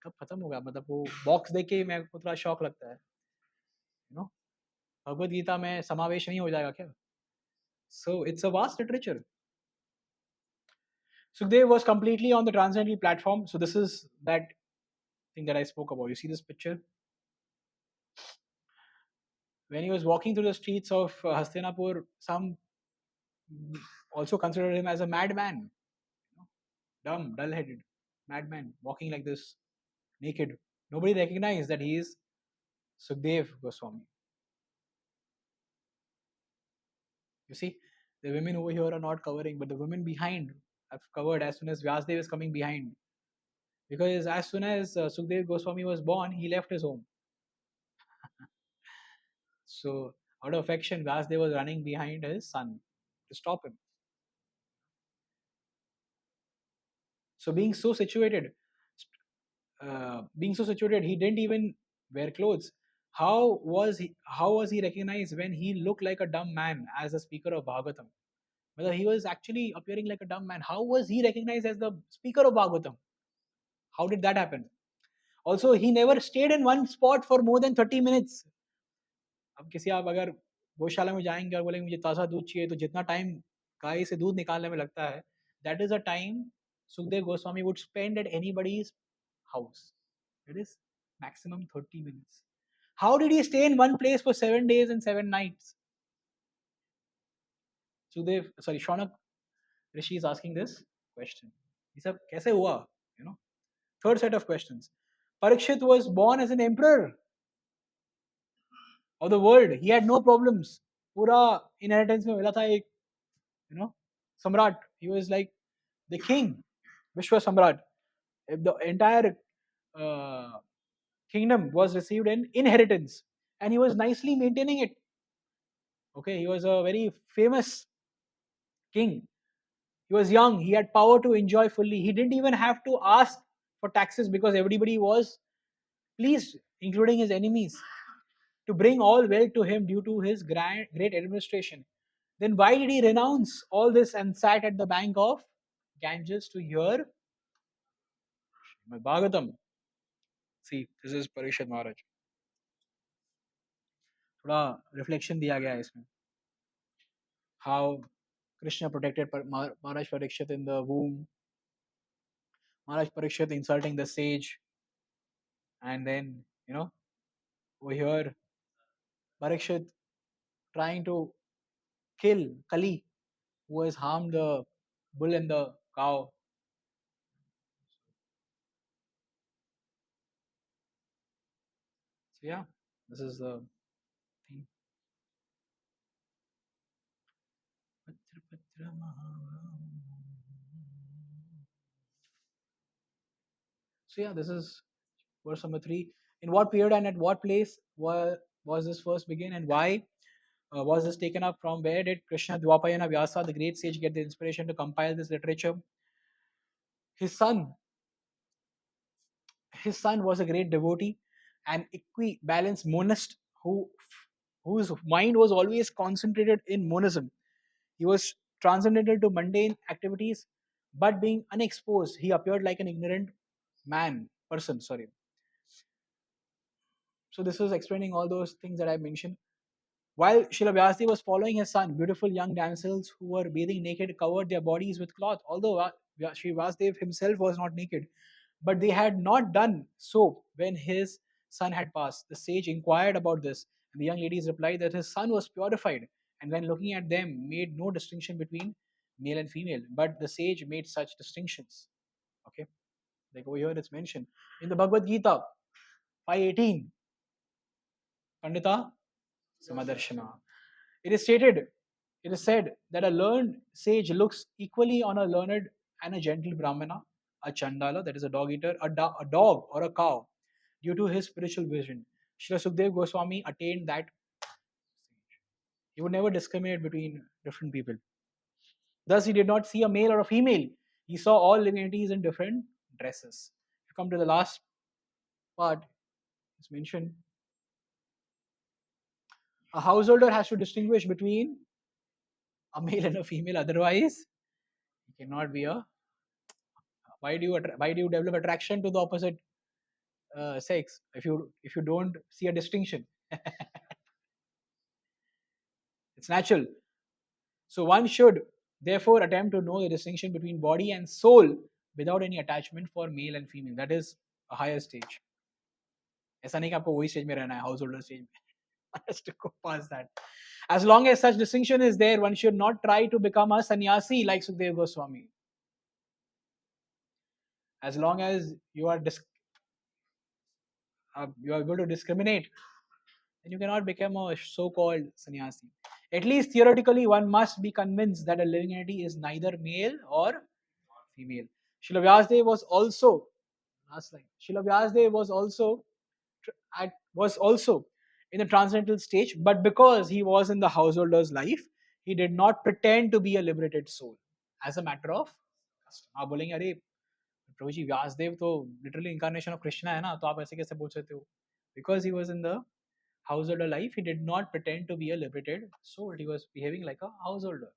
कब खत्म होगा? वो बॉक्स देख के मेरे को थोड़ा शौक लगता है, भगवत गीता में समावेश नहीं हो जाएगा क्या? So it's a vast literature. Sukhdev was completely on the transcendental platform. So this is that thing that I spoke about. You see this picture? When he was walking through the streets of Hastinapur, some also considered him as a madman, dumb, dull-headed madman, walking like this, naked. Nobody recognized that he is Sukhdev Goswami. You see, the women over here are not covering, but the women behind have covered as soon as Vyasdev is coming behind. Because as soon as Sukhdev Goswami was born, he left his home. So, out of affection, Vyasdev was running behind his son to stop him. So, being so situated, he didn't even wear clothes. How was he recognized when he looked like a dumb man as a speaker of Bhagavatam? Whether he was actually appearing like a dumb man, how was he recognized as the speaker of Bhagavatam? How did that happen? Also, he never stayed in one spot for more than 30 minutes. अब किसी आप अगर गौशाला में जाएंगे और बोलेंगे मुझे ताज़ा दूध चाहिए, तो जितना टाइम गाय से दूध निकालने में लगता है, that is a time Sukdev Goswami would spend at anybody's house. It is maximum 30 minutes. How did he stay in one place for 7 days and 7 nights? Shaunak Rishi is asking this question. He said, कैसे हुआ? You know, third set of questions. Parikshit was born as an emperor of the world. He had no problems. पूरा inheritance में मिला था एक, you know, samrat. He was like the king, Vishwa Samrat. The entire uh, kingdom was received in inheritance, and he was nicely maintaining it. Okay, he was a very famous king. He was young, he had power to enjoy fully. He didn't even have to ask for taxes because everybody was pleased, including his enemies, to bring all wealth to him due to his great administration. Then why did he renounce all this and sat at the bank of Ganges to hear Bhagavatam? See, this is Parishad Maharaj. थोड़ा reflection दिया गया है इसमें. How Krishna protected Maharaj Parikshit in the womb. Maharaj Parikshit insulting the sage. And then, over here, Parikshit trying to kill Kali, who has harmed the bull and the cow. So, yeah, this is the thing. So, yeah, this is verse number 3. In what period and at what place was this first begin, and why was this taken up? From where did Krishna Dwapayana Vyasa, the great sage, get the inspiration to compile this literature? His son, his son was a great devotee, an equibalanced monist whose mind was always concentrated in monism. He was transcendental to mundane activities, but being unexposed, he appeared like an ignorant person. Sorry. So this was explaining all those things that I mentioned. While Srila Vyasdev was following his son, beautiful young damsels who were bathing naked covered their bodies with cloth. Although Sri Vasudev himself was not naked, but they had not done so when his son had passed. The sage inquired about this, and the young ladies replied that his son was purified, and when looking at them, made no distinction between male and female. But the sage made such distinctions. Okay, like over here it's mentioned in the Bhagavad Gita 5:18. Pandita Samadarshana. It is stated, it is said that a learned sage looks equally on a learned and a gentle Brahmana, a Chandala, that is a dog eater, a dog or a cow, due to his spiritual vision. Srila Sukdev Goswami attained that stage. He would never discriminate between different people. Thus, he did not see a male or a female. He saw all living entities in different dresses. If you come to the last part, it's mentioned a householder has to distinguish between a male and a female, otherwise, he cannot be a. Why do you develop attraction to the opposite sex if you don't see a distinction? It's natural. So one should therefore attempt to know the distinction between body and soul without any attachment for male and female. That is a higher stage. ऐसा नहीं कि आपको वही stage में रहना है, house holder stage में. Has to go past that. As long as such distinction is there, one should not try to become a sannyasi like Sukdev Goswami. As long as you are able to discriminate, then you cannot become a so-called sannyasi. At least theoretically, one must be convinced that a living entity is neither male or female. Srila Vyasdev was also last line. Srila Vyasdev was also in the transcendental stage, but because he was in the householder's life, he did not pretend to be a liberated soul as a matter of custom. आप बोलेंगे अरे प्रभु जी व्यासदेव तो literally इंcarnation of Krishna है ना, तो आप ऐसे कैसे बोल सकते हो? Because he was in the householder life, he did not pretend to be a liberated soul. He was behaving like a householder.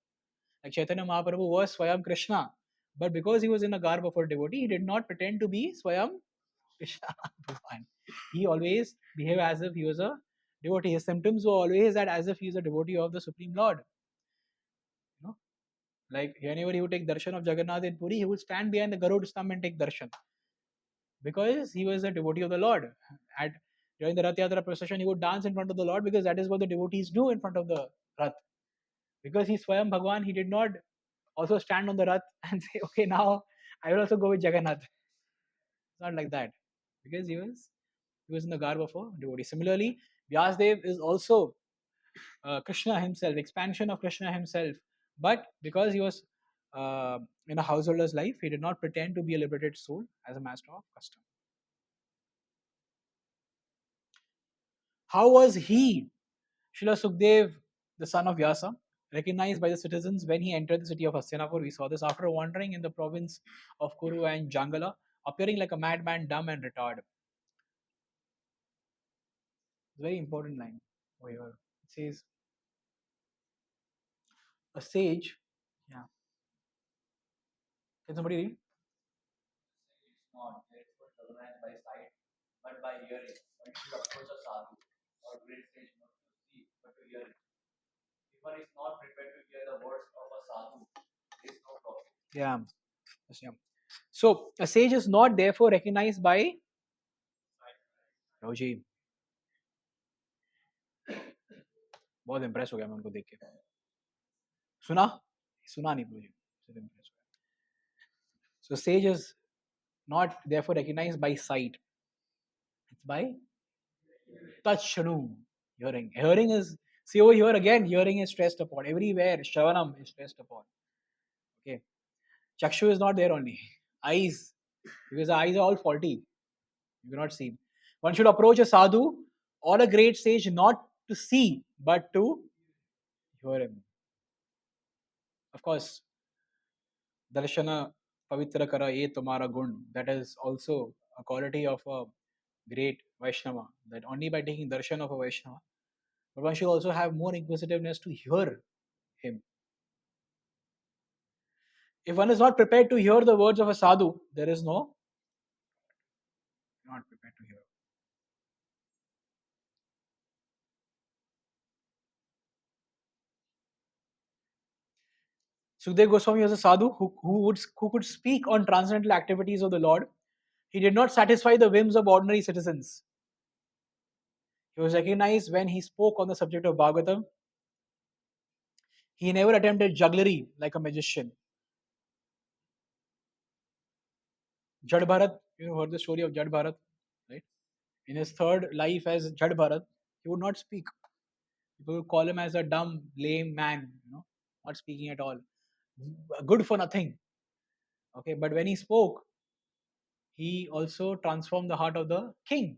Like Chaitanya Mahaprabhu was Swayam Krishna, but because he was in a garb of a devotee, he did not pretend to be Swayam Krishna. Bhagwan. He always behaved as if he was a devotee. His symptoms were always that as if he is a devotee of the Supreme Lord. You know, like whenever he would take darshan of Jagannath in Puri, he would stand behind the Garud stamp and take darshan because he was a devotee of the Lord. At during the Rath Yatra procession, he would dance in front of the Lord because that is what the devotees do in front of the Rath. Because he's Swayam Bhagwan, he did not also stand on the Rath and say, okay, now I will also go with Jagannath. It's not like that. Because he was in the garb of a devotee. Similarly, Vyasdev is also Krishna himself, expansion of Krishna himself. But because he was in a householder's life, he did not pretend to be a liberated soul as a master of custom. How was he, Srila Sukdev, the son of Vyasa, recognized by the citizens when he entered the city of Hastinapur? We saw this after wandering in the province of Kuru and Jangala, appearing like a madman, dumb and retarded. Very important line over here. It says, a sage. Yeah. Can somebody read? It's not therefore recognized by sight, but by hearing. One should approach a sadhu or great sage not to see, but to hear it. If one is not prepared to hear the words of a sadhu, there is no profit. Yeah. Yes, yeah. So, a sage is not therefore recognized by Prabhuji. बहुत impressed हो गया मैं उनको देख के. सुना? सुना नहीं Prabhuji. सिर्फ impressed हो गया. So, sage is not therefore recognized by sight. It's by touch, shanu, hearing. Hearing is, see over here again, hearing is stressed upon. Everywhere, shravanam is stressed upon. Okay. Chakshu is not there only. Eyes, because the eyes are all faulty. You cannot see. One should approach a sadhu or a great sage not to see, but to hear him. Of course, darshana pavitra kara ye tumara gun. That is also a quality of a great Vaishnava. That only by taking darshan of a Vaishnava, but one should also have more inquisitiveness to hear him. If one is not prepared to hear the words of a sadhu, there is no not prepared to hear. Sukdev Goswami was a sadhu who could speak on transcendental activities of the Lord. He did not satisfy the whims of ordinary citizens. He was recognized when he spoke on the subject of Bhagavatam. He never attempted jugglery like a magician. Jad Bharat, you heard the story of Jad Bharat, right? In his third life as Jad Bharat, he would not speak. People would call him as a dumb, lame man, not speaking at all. Good for nothing. Okay, but when he spoke, he also transformed the heart of the king.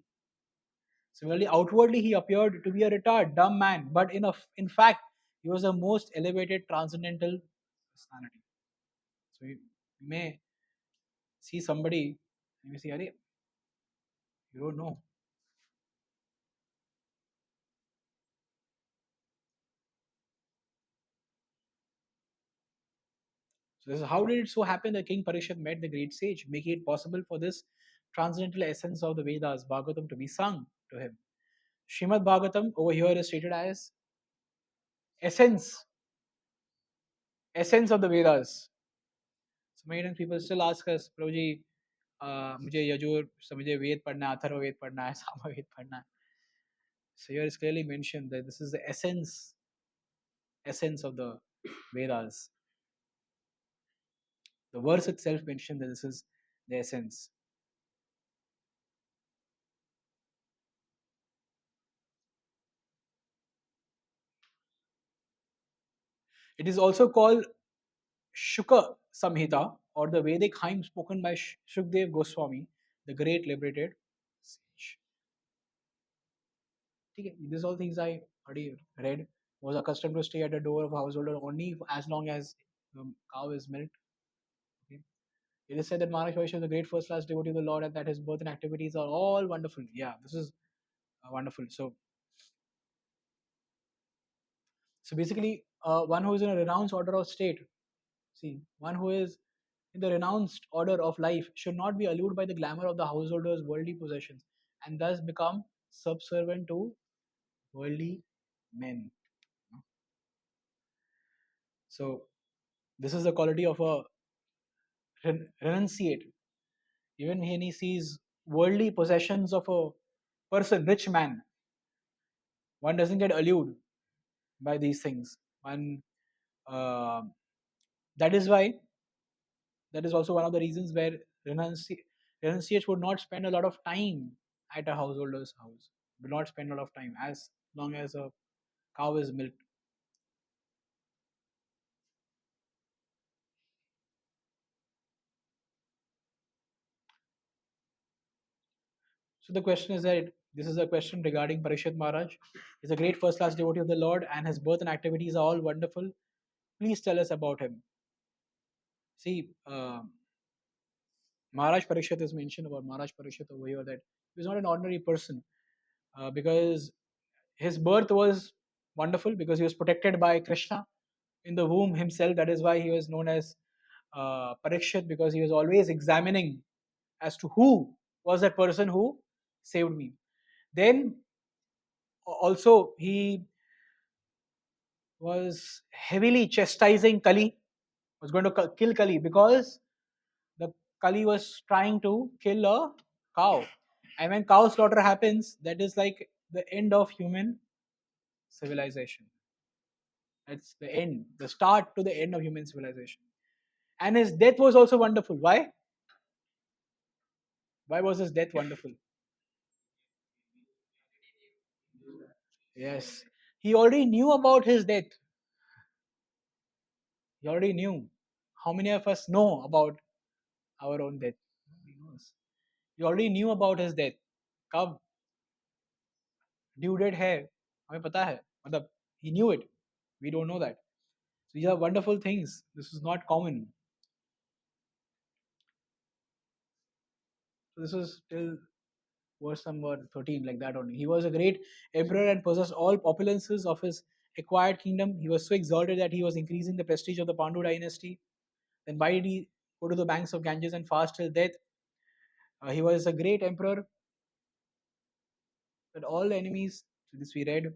Similarly, outwardly he appeared to be a retired, dumb man, but in fact, he was the most elevated transcendental personality. So you may see somebody, you may say, Are, you don't know. So this is how did it so happen that King Parishad met the great sage, making it possible for this transcendental essence of the Vedas, Bhagavatam, to be sung to him. Srimad Bhagavatam over here is stated as essence, essence of the Vedas. So many times people still ask us, Prabhuji, मुझे यजुर मुझे वेद पढ़ना है, अथर्ववेद पढ़ना है, सामवेद पढ़ना है. So here is clearly mentioned that this is the essence of the Vedas. The verse itself mentioned that this is the essence. It is also called Shuka Samhita or the Vedic hymn spoken by Shukdev Goswami, the great liberated sage. Okay, these all things I already read. Was accustomed to stay at the door of a householder only as long as the cow is milked. Okay. It is said that Maharaj Vaishya is the great first class devotee of the Lord and that his birth and activities are all wonderful. Yeah, this is wonderful. So, So basically, one who is in a renounced order of state, see, one who is in the renounced order of life should not be allured by the glamour of the householder's worldly possessions and thus become subservient to worldly men. So this is the quality of a renunciate. Even when he sees worldly possessions of a person, rich man, one doesn't get allured by these things. One uh, that is why that is also one of the reasons where renunciates would not spend a lot of time at a householder's house. Will not spend a lot of time as long as a cow is milked. So the question is that this is a question regarding Parishad Maharaj. He's a great first class devotee of the Lord and his birth and activities are all wonderful. Please tell us about him. See, Maharaj Parishad is mentioned about Maharaj Parishad over here that he was not an ordinary person because his birth was wonderful because he was protected by Krishna in the womb himself. That is why he was known as Parikshit because he was always examining as to who was that person who saved me. Then also he was heavily chastising Kali, was going to kill Kali because the Kali was trying to kill a cow. And when cow slaughter happens, that is like the end of human civilization. That's the end, the start to the end of human civilization. And his death was also wonderful. Why? Why was his death wonderful? Yes. He already knew about his death. He already knew. How many of us know about our own death? Nobody knows. He already knew about his death. कब due date है हमें पता है मतलब he knew it. We don't know that. So these are wonderful things. This is not common. So this is till verse number 13, like that only. He was a great emperor and possessed all opulences of his acquired kingdom. He was so exalted that he was increasing the prestige of the Pandu dynasty. Then why did he go to the banks of Ganges and fast till death? He was a great emperor, but all the enemies, so this we read,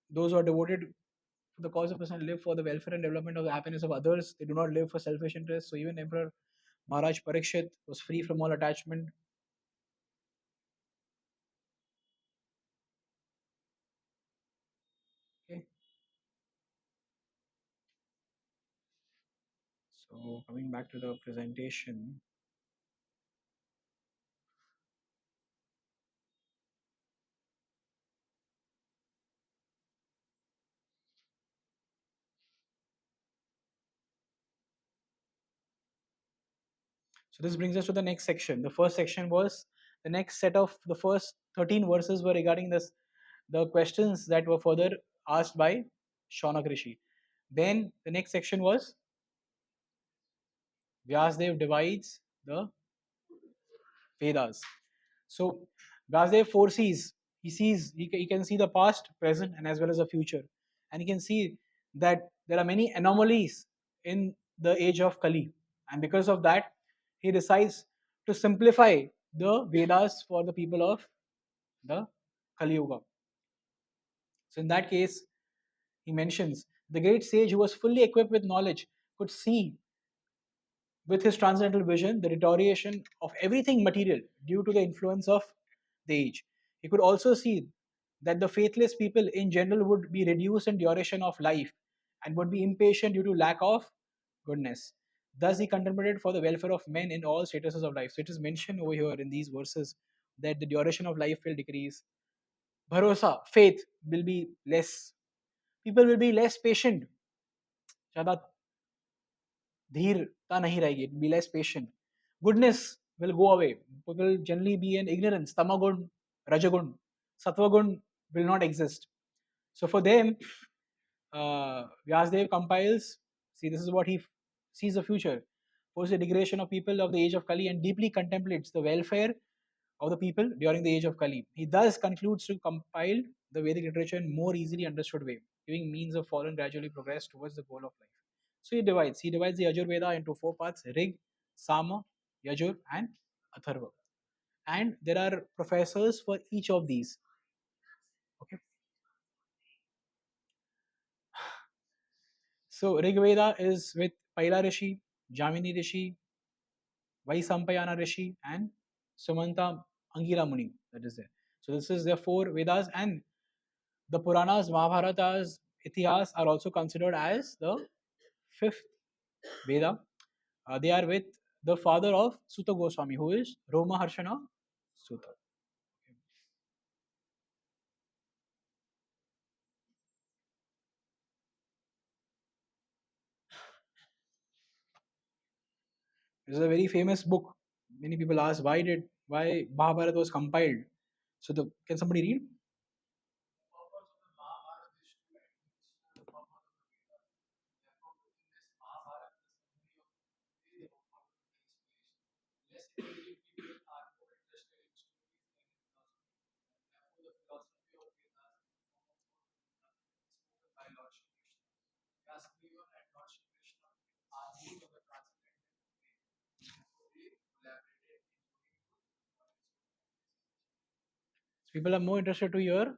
those who are devoted to the cause of person live for the welfare and development of the happiness of others. They do not live for selfish interests. So even Emperor Maharaj Parikshit was free from all attachment. Okay. So coming back to the presentation. So this brings us to the next section. The first section was the next set of the first 13 verses were regarding this the questions that were further asked by Shaunak Rishi. Then the next section was Vyasdev divides the Vedas. So Vyasdev foresees, he can see the past, present, and as well as the future. And he can see that there are many anomalies in the age of Kali. And because of that, he decides to simplify the Vedas for the people of the Kali Yuga. So in that case, he mentions the great sage who was fully equipped with knowledge could see with his transcendental vision the deterioration of everything material due to the influence of the age. He could also see that the faithless people in general would be reduced in duration of life and would be impatient due to lack of goodness. Thus, he contemplated for the welfare of men in all statuses of life. So, it is mentioned over here in these verses that the duration of life will decrease. Bharosa, faith will be less. People will be less patient. ज़्यादा धीरता नहीं रहेगी. It will be less patient. Goodness will go away. People will generally be in ignorance. Tamagun, Rajagun, Sattvagun will not exist. So for them, Vyasdev compiles. See, this is what he sees the future. First, the degradation of people of the age of Kali and deeply contemplates the welfare of the people during the age of Kali. He thus concludes to compile the Vedic literature in more easily understood way, giving means of following gradually progress towards the goal of life. So he divides. He divides the Yajurveda into four parts: Rig, Sama, Yajur, and Atharva. And there are professors for each of these. Okay. So Rig Veda is with Paila Rishi, Jamini Rishi, Vaisampayana Rishi, and Sumanta Angira Muni. That is there. So this is the four Vedas, and the Puranas, Mahabharatas, Itihas are also considered as the fifth Veda. They are with the father of Sutta Goswami, who is Roma Harshana Sutta. This is a very famous book. Many people ask why Mahabharata was compiled. So the can somebody read? Purpose of the Mahabharata is to advance the purpose of the Veda. Therefore, within this Mahabharata, the summary of Veda Bhagavatam takes place. Less intelligent people are more interested in stories than in philosophy. Therefore, the philosophy of Vedas in the form of Bhagavad is spoken by Lord Shri Krishna. Vyasdeva and Lord Shri Krishna are ruled of the transcendental way. Therefore, they collaborated in doing good knowledge. So people are more interested to hear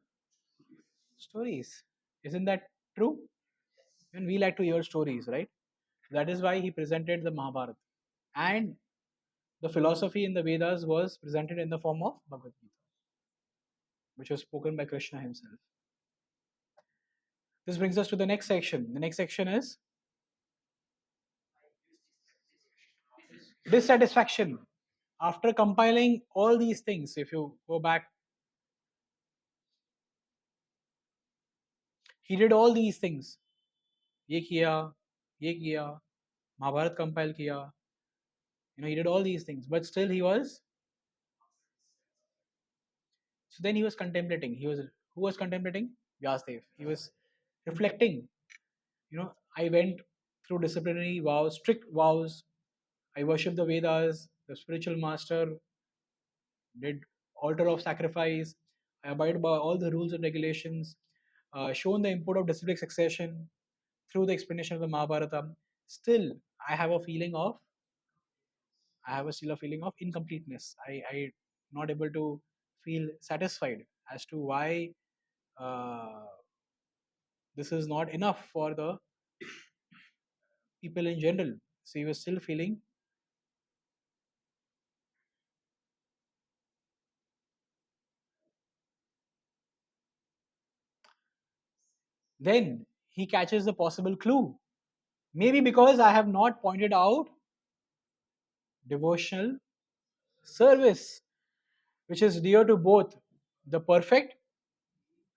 stories. Isn't that true? And we like to hear stories, right? That is why he presented the Mahabharata. And the philosophy in the Vedas was presented in the form of Bhagavad Gita, which was spoken by Krishna himself. This brings us to the next section. The next section is dissatisfaction. After compiling all these things, if you go back, he did all these things. ये किया, ये किया, Mahabharat compile किया. He did all these things, but still he was. So then he was contemplating. Who was contemplating? Vyasdev. He was reflecting. I went through disciplinary vows, strict vows. I worship the Vedas. The spiritual master did altar of sacrifice. I abide by all the rules and regulations. Shown the import of disciplic succession through the explanation of the Mahabharata. Still, I have a feeling of I have a still a feeling of incompleteness. I not able to feel satisfied as to why uh, this is not enough for the people in general. So he was still feeling. Then he catches the possible clue. Maybe because I have not pointed out devotional service, which is dear to both the perfect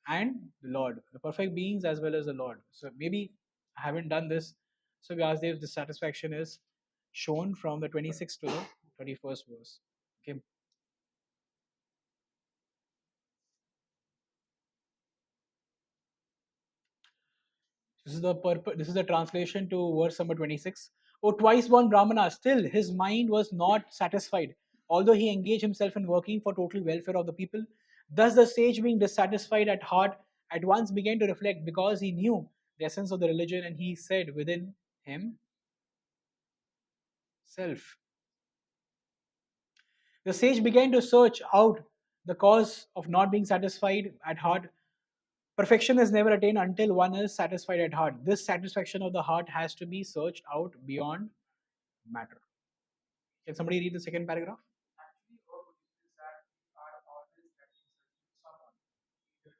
and the Lord, the perfect beings as well as the Lord. So maybe I haven't done this. So Vyasdev's dissatisfaction is shown from the 26th to the 21st verse. Okay. This is the purpose. This is the translation to verse number 26. O twice born Brahmana, still his mind was not satisfied, although he engaged himself in working for total welfare of the people. Thus, the sage, being dissatisfied at heart, at once began to reflect because he knew the essence of the religion, and he said within himself. The sage began to search out the cause of not being satisfied at heart. Perfection is never attained until one is satisfied at heart. This satisfaction of the heart has to be searched out beyond matter. Can somebody read the second paragraph? Actually, our belief is that we are always getting searching someone, either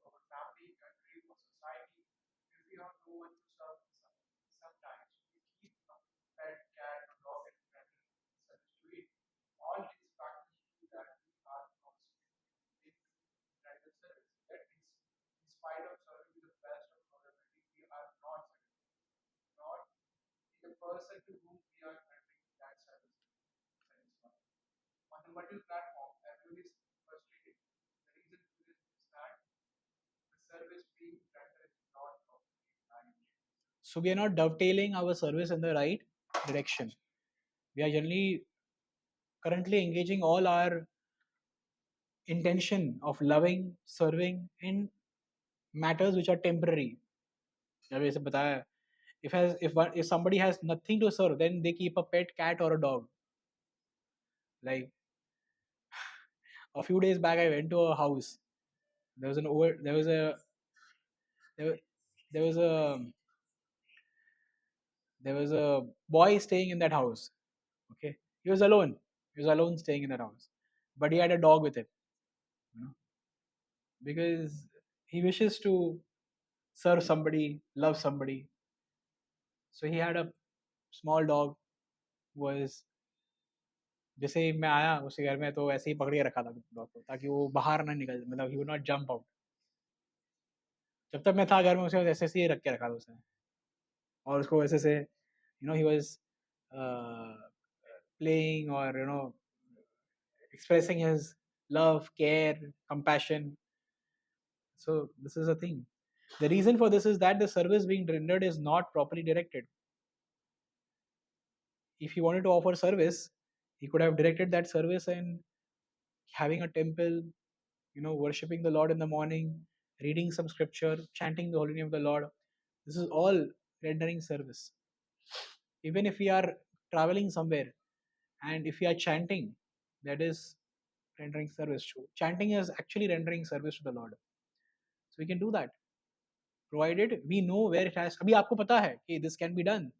our family, country, or society. If we have no one to serve in sometimes we keep a pet, cat, or dog in front of service to it. All these factors prove that we are constantly render service. That means, in spite of serving to the best of our ability, we are not satisfied. Nor is the person to whom we are rendering that service satisfied. On the material platform, everyone is frustrated. The reason for this is that the service being rendered is not properly aligned. So we are not dovetailing our service in the right direction. We are generally currently engaging all our intention of loving, serving in matters which are temporary. जब जैसे बताया, if somebody has nothing to serve, then they keep a pet cat or a dog. Like a few days back, I went to a house. There was an over. There, there was a there was a boy staying in that house. Okay, he was alone. He was alone staying in that house, but he had a dog with him. You know, because he wishes to serve somebody, love somebody. So he had a small dog. Was जैसे ही मैं आया उसके घर में तो ऐसे ही पकड़ के रखा था डॉग को ताकि वो बाहर ना निकल, मतलब he would not jump out. जब तक मैं था घर में उसे ऐसे ऐसे ही रख के रखा था उसने, और उसको ऐसे से he was playing or expressing his love, care, compassion. So this is a thing. The reason for this is that the service being rendered is not properly directed. If he wanted to offer service, he could have directed that service and having a temple, worshipping the Lord in the morning, reading some scripture, chanting the holy name of the Lord. This is all rendering service. Even if we are traveling somewhere and if we are chanting, that is rendering service too. Chanting is actually rendering service to the Lord. So we can do that, provided we know where it has. अभी आपको पता है कि this can be done.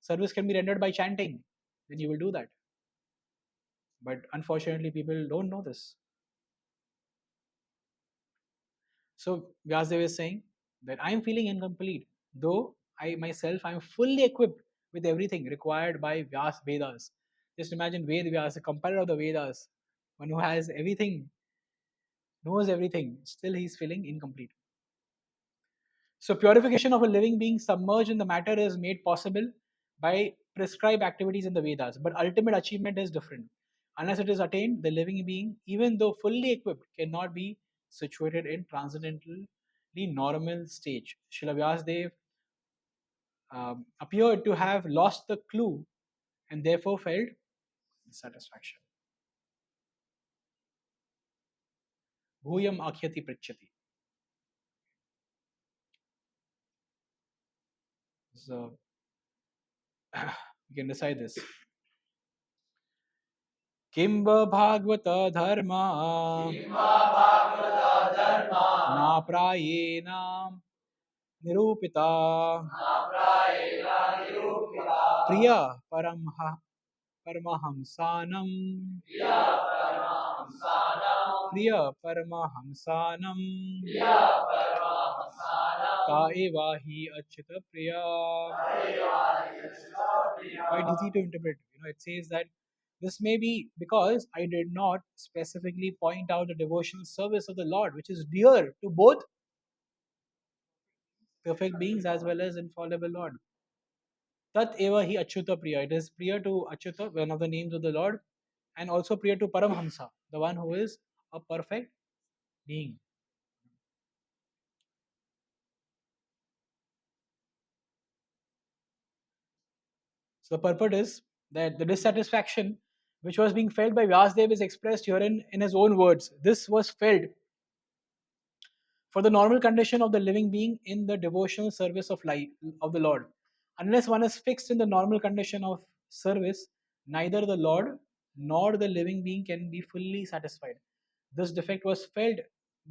Service can be rendered by chanting. Then you will do that. But unfortunately, people don't know this. So Vyasdev is saying that I am feeling incomplete, though I myself I am fully equipped with everything required by Vyas Vedas. Just imagine Ved Vyas, the compiler of the Vedas, one who has everything, knows everything, still he is feeling incomplete. So purification of a living being submerged in the matter is made possible by prescribed activities in the Vedas, but ultimate achievement is different. Unless it is attained, the living being, even though fully equipped, cannot be situated in transcendentally normal stage. Srila Vyasdev appeared to have lost the clue and therefore felt dissatisfaction. Bhuyam akhyati prichyati. So we can decide this. Kimba Bhagavata Dharma Na Prayena Nirupita Priya Paramahamsanam Priya Paramahamsanam Ta eva hi achyuta priya. Quite easy to interpret. It says that this may be because I did not specifically point out the devotional service of the Lord, which is dear to both perfect beings as well as infallible Lord. Tat eva hi achyuta priya. It is priya to Achyuta, one of the names of the Lord, and also priya to Paramhamsa, the one who is a perfect being. So the purport is that the dissatisfaction which was being felt by Vyasdev is expressed herein in his own words. This was felt for the normal condition of the living being in the devotional service of life of the Lord. Unless one is fixed in the normal condition of service, neither the Lord nor the living being can be fully satisfied. This defect was felt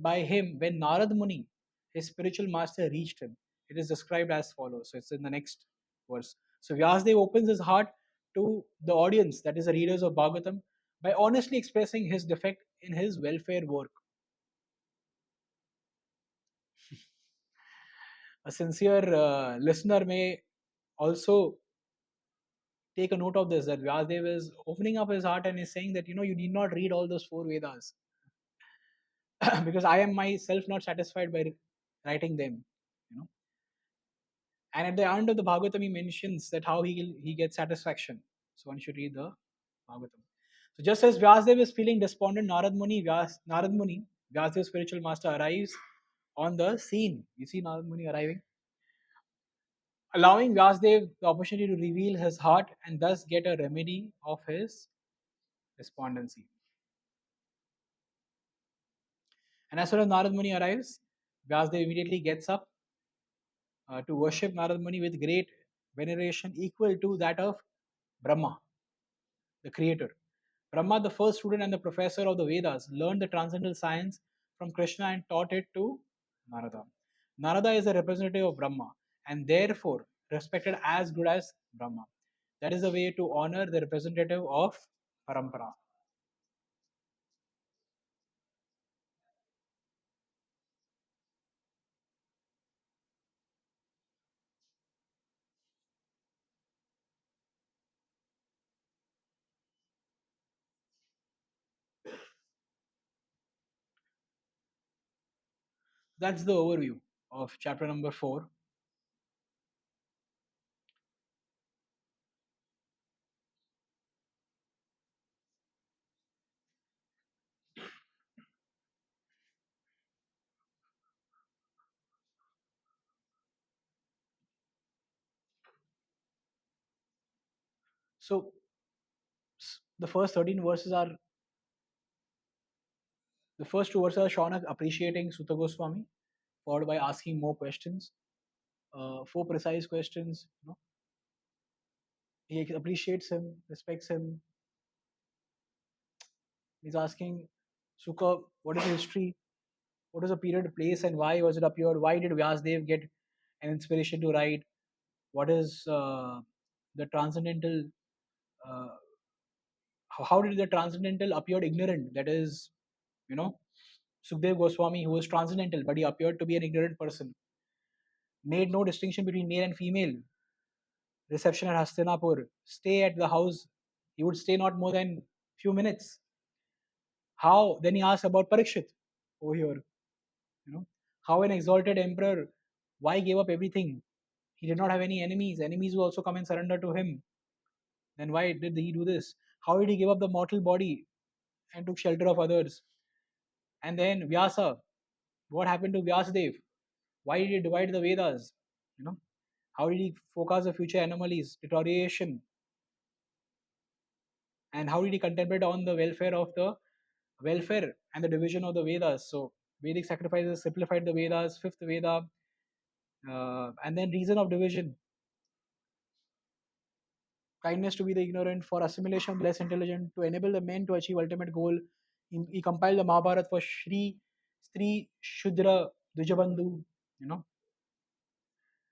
by him when Narad Muni, his spiritual master, reached him. It is described as follows. So it's in the next verse. So Vyasdev opens his heart to the audience, that is the readers of Bhagavatam, by honestly expressing his defect in his welfare work. A sincere listener may also take a note of this, that Vyasdev is opening up his heart and is saying that you need not read all those four Vedas because I am myself not satisfied by writing them. You know, and at the end of the Bhagavatam, he mentions that how he gets satisfaction. So one should read the Bhagavatam. So just as Vyasdev is feeling despondent, Narad Muni, Vyasdev's spiritual master, arrives on the scene. You see Narad Muni arriving, allowing Vyasdev the opportunity to reveal his heart and thus get a remedy of his despondency. And as soon as Narad Muni arrives, Vyasdev immediately gets up to worship Narad Muni with great veneration equal to that of Brahma, the creator. Brahma, the first student and the professor of the Vedas, learned the transcendental science from Krishna and taught it to Narada. Narada is a representative of Brahma and therefore respected as good as Brahma. That is the way to honor the representative of Parampara. That's the overview of chapter number 4. So the first 13 verses are the first two verses are Shaunak appreciating Sutta Goswami, followed by asking more questions, four precise questions. He appreciates him, respects him. He's asking Sukha, what is the history? What is the period, place, and why was it appeared? Why did Vyasdev get an inspiration to write? What is the transcendental? Uh, how did the transcendental appeared ignorant? That is, you know, Sukdev Goswami, who was transcendental, but he appeared to be an ignorant person. Made no distinction between male and female. Reception at Hastinapur. Stay at the house. He would stay not more than few minutes. How? Then he asked about Parikshit over here. How an exalted emperor, why gave up everything? He did not have any enemies. Enemies will also come and surrender to him. Then why did he do this? How did he give up the mortal body and took shelter of others? And then Vyasa, what happened to Vyasadev? Why did he divide the Vedas? You know, how did he focus the future anomalies, deterioration, and how did he contemplate on the welfare and the division of the Vedas? So Vedic sacrifices simplified the Vedas, fifth Veda, and then reason of division. Kindness to be the ignorant, for assimilation of the less intelligent, to enable the men to achieve ultimate goal. He compiled the Mahabharata for Sri Shudra Dvijabandhu, you know.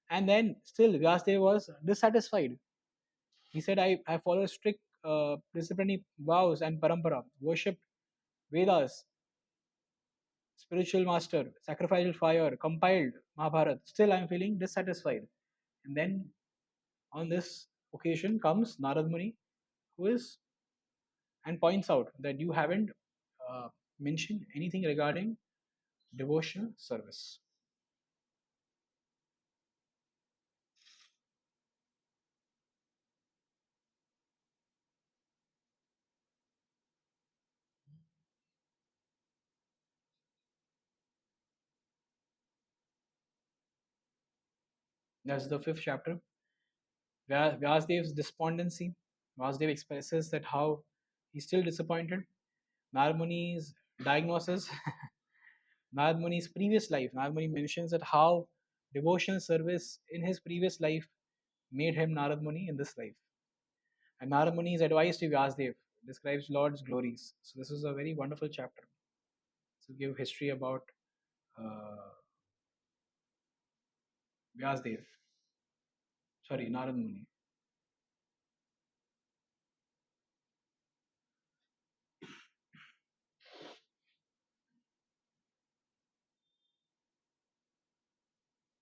And then still Vyasdev was dissatisfied. He said, I follow strict disciplinary vows and parampara, worshipped Vedas, spiritual master, sacrificial fire, compiled Mahabharata. Still I am feeling dissatisfied. And then on this occasion comes Narad Muni, who is and points out that you haven't uh, mentioned anything regarding devotional service. That's the fifth chapter. Vyasdev's despondency. Vyasdev expresses that how he's still disappointed. Narad Muni's diagnosis. Narad Muni's previous life. Narad Muni mentions that how devotional service in his previous life made him Narad Muni in this life. And Narad Muni's advice to Vyasdev describes Lord's glories. So this is a very wonderful chapter to give history about uh, Vyasdev. Sorry, Narad Muni.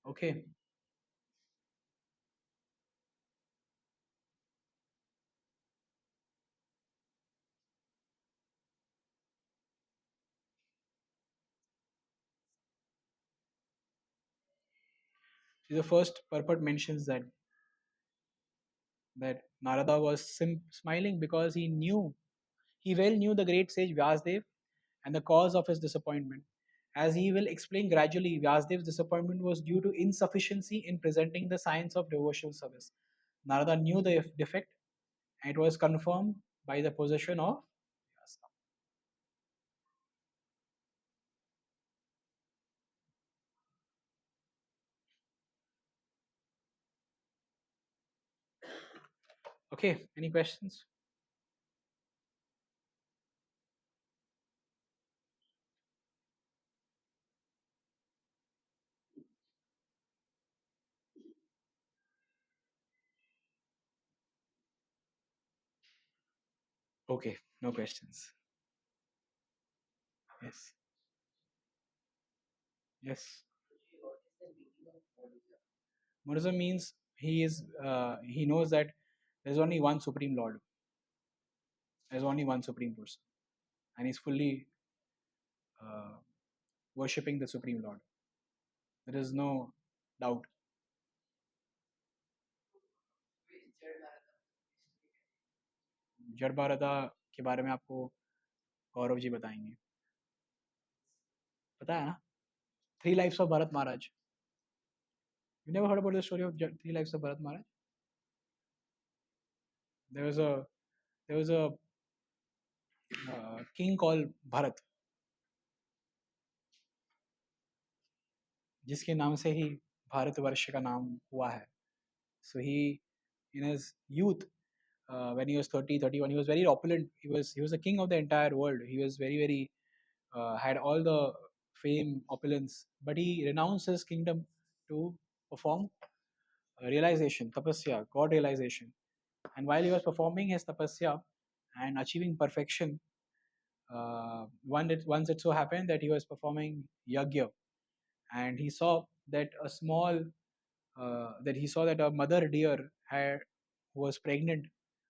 Okay, so the first purport mentions that Narada was smiling because he well knew the great sage Vyasdev and the cause of his disappointment. As he will explain gradually, Vyasdev's disappointment was due to insufficiency in presenting the science of devotional service. Narada knew the defect, and it was confirmed by the possession of Vyasa. Okay, any questions? Okay, no questions. Yes, yes. Buddhism means he knows that there's only one supreme Lord, there's only one supreme person, and he's fully uh, worshipping the supreme Lord. There is no doubt. जड़ भारता के बारे में आपको गौरव जी बताएंगे. पता है ना? Three lives of Bharat Maharaj. You never heard about the story of three lives of Bharat Maharaj? There was a king called Bharat, जिसके नाम से ही भारतवर्ष का नाम हुआ है. So he, in his youth, when he was 30, 31, he was very opulent. He was the king of the entire world. He was very had all the fame, opulence, but he renounced his kingdom to perform realization, tapasya, God realization. And while he was performing his tapasya and achieving perfection, once it so happened that he was performing yagya, and he saw that a mother deer who was pregnant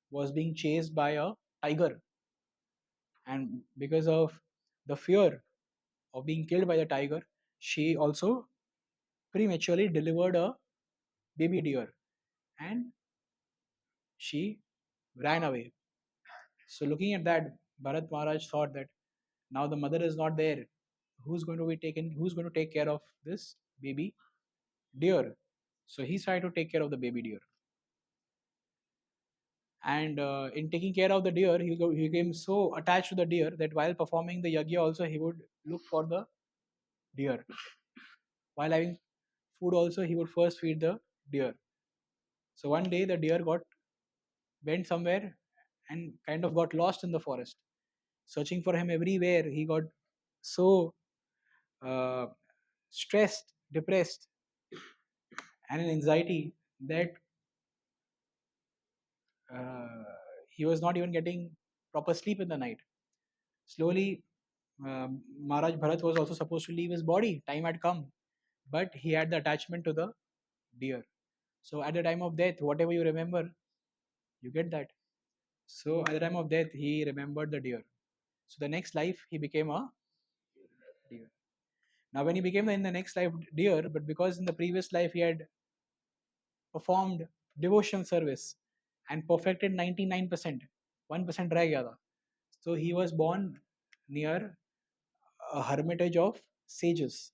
was being chased by a tiger, and because of the fear of being killed by the tiger, she also prematurely delivered a baby deer, and she ran away. So looking at that, Bharat Maharaj thought that now the mother is not there. Who's going to take care of this baby deer? So he tried to take care of the baby deer. And in taking care of the deer, he became so attached to the deer that while performing the yagya also he would look for the deer. While having food also he would first feed the deer. So one day the deer went somewhere and kind of got lost in the forest. Searching for him everywhere, he got so uh, stressed, depressed, and in anxiety that uh, he was not even getting proper sleep in the night. Slowly, Maharaj Bharat was also supposed to leave his body. Time had come, but he had the attachment to the deer. So at the time of death, whatever you remember, you get that. So at the time of death, he remembered the deer. So the next life, he became a deer. Now, when he became in the next life deer, but because in the previous life he had performed devotion service and perfected 99%, 1% रह गया था. So he was born near a hermitage of sages.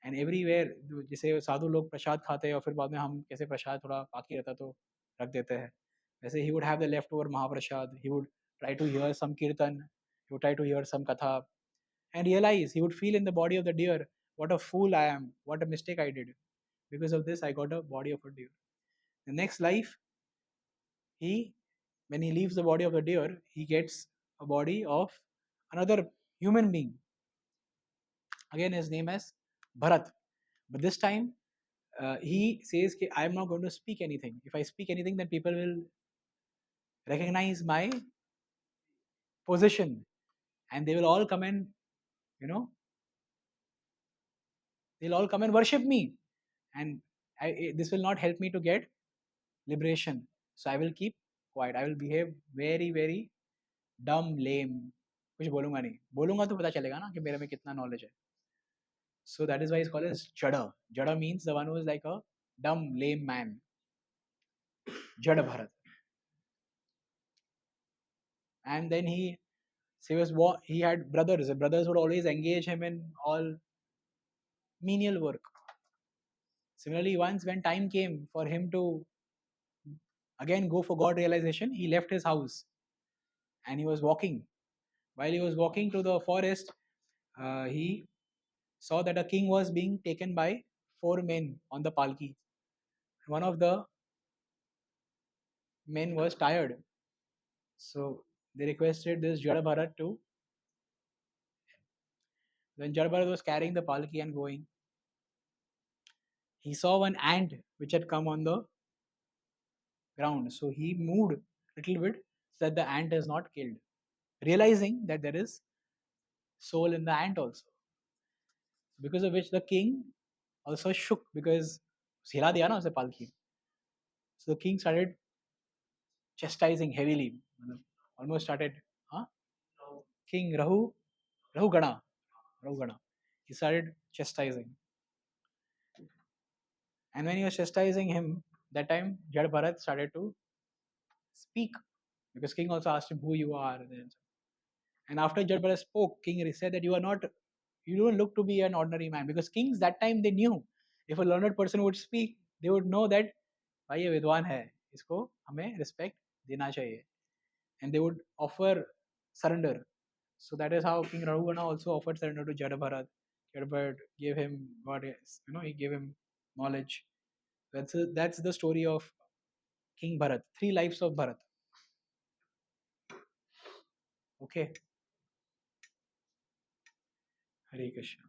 And everywhere जैसे साधु लोग प्रसाद खाते हैं और फिर बाद में हम कैसे प्रसाद थोड़ा बाकी रहता तो रख देते हैं, वैसे ही would have the left over mahaprasad. He would try to hear some kirtan, he would try to hear some katha, and realize he would feel in the body of the deer, what a fool I am, what a mistake I did. Because of this I got a body of a deer. The next life, he when he leaves the body of the deer, he gets a body of another human being. Again his name is Bharat, but this time he says कि I am not going to speak anything. If I speak anything, then people will recognize my position, and they will all come and you know they'll all come and worship me, and this will not help me to get liberation. So I will keep quiet. I will behave very very dumb, lame. कुछ बोलूंगा नहीं. बोलूंगा तो पता चलेगा ना कि मेरे में कितना knowledge है. So that is why it's called as Jada. Jada means the one who is like a dumb, lame man. Jada Bharat. And then he had brothers. The brothers would always engage him in all menial work. Similarly, once when time came for him to again go for God realization, he left his house and he was walking. While he was walking to the forest, he saw that a king was being taken by four men on the palki. One of the men was tired. So they requested this Jada Bharat to, when Jada Bharat was carrying the palki and going, he saw one ant which had come on the ground. So he moved a little bit so that the ant is not killed, realizing that there is soul in the ant also. Because of which the king also shook because हिला दिया ना उसे पालकी. So the king started chastising heavily. Almost started, huh? King Rahu Gana. He started chastising. And when he was chastising him, that time Jad Bharat started to speak. Because king also asked him who you are. And after Jad Bharat spoke, king said that you don't look to be an ordinary man. Because kings that time they knew if a learned person would speak, they would know that भाई ये विद्वान है, इसको हमें respect देना चाहिए. And they would offer surrender. So that is how King Raghugana also offered surrender to Jadabharat. Jadabharat gave him God, he gave him knowledge. That's the story of King Bharat. Three lives of Bharat. Okay. Hare Krishna.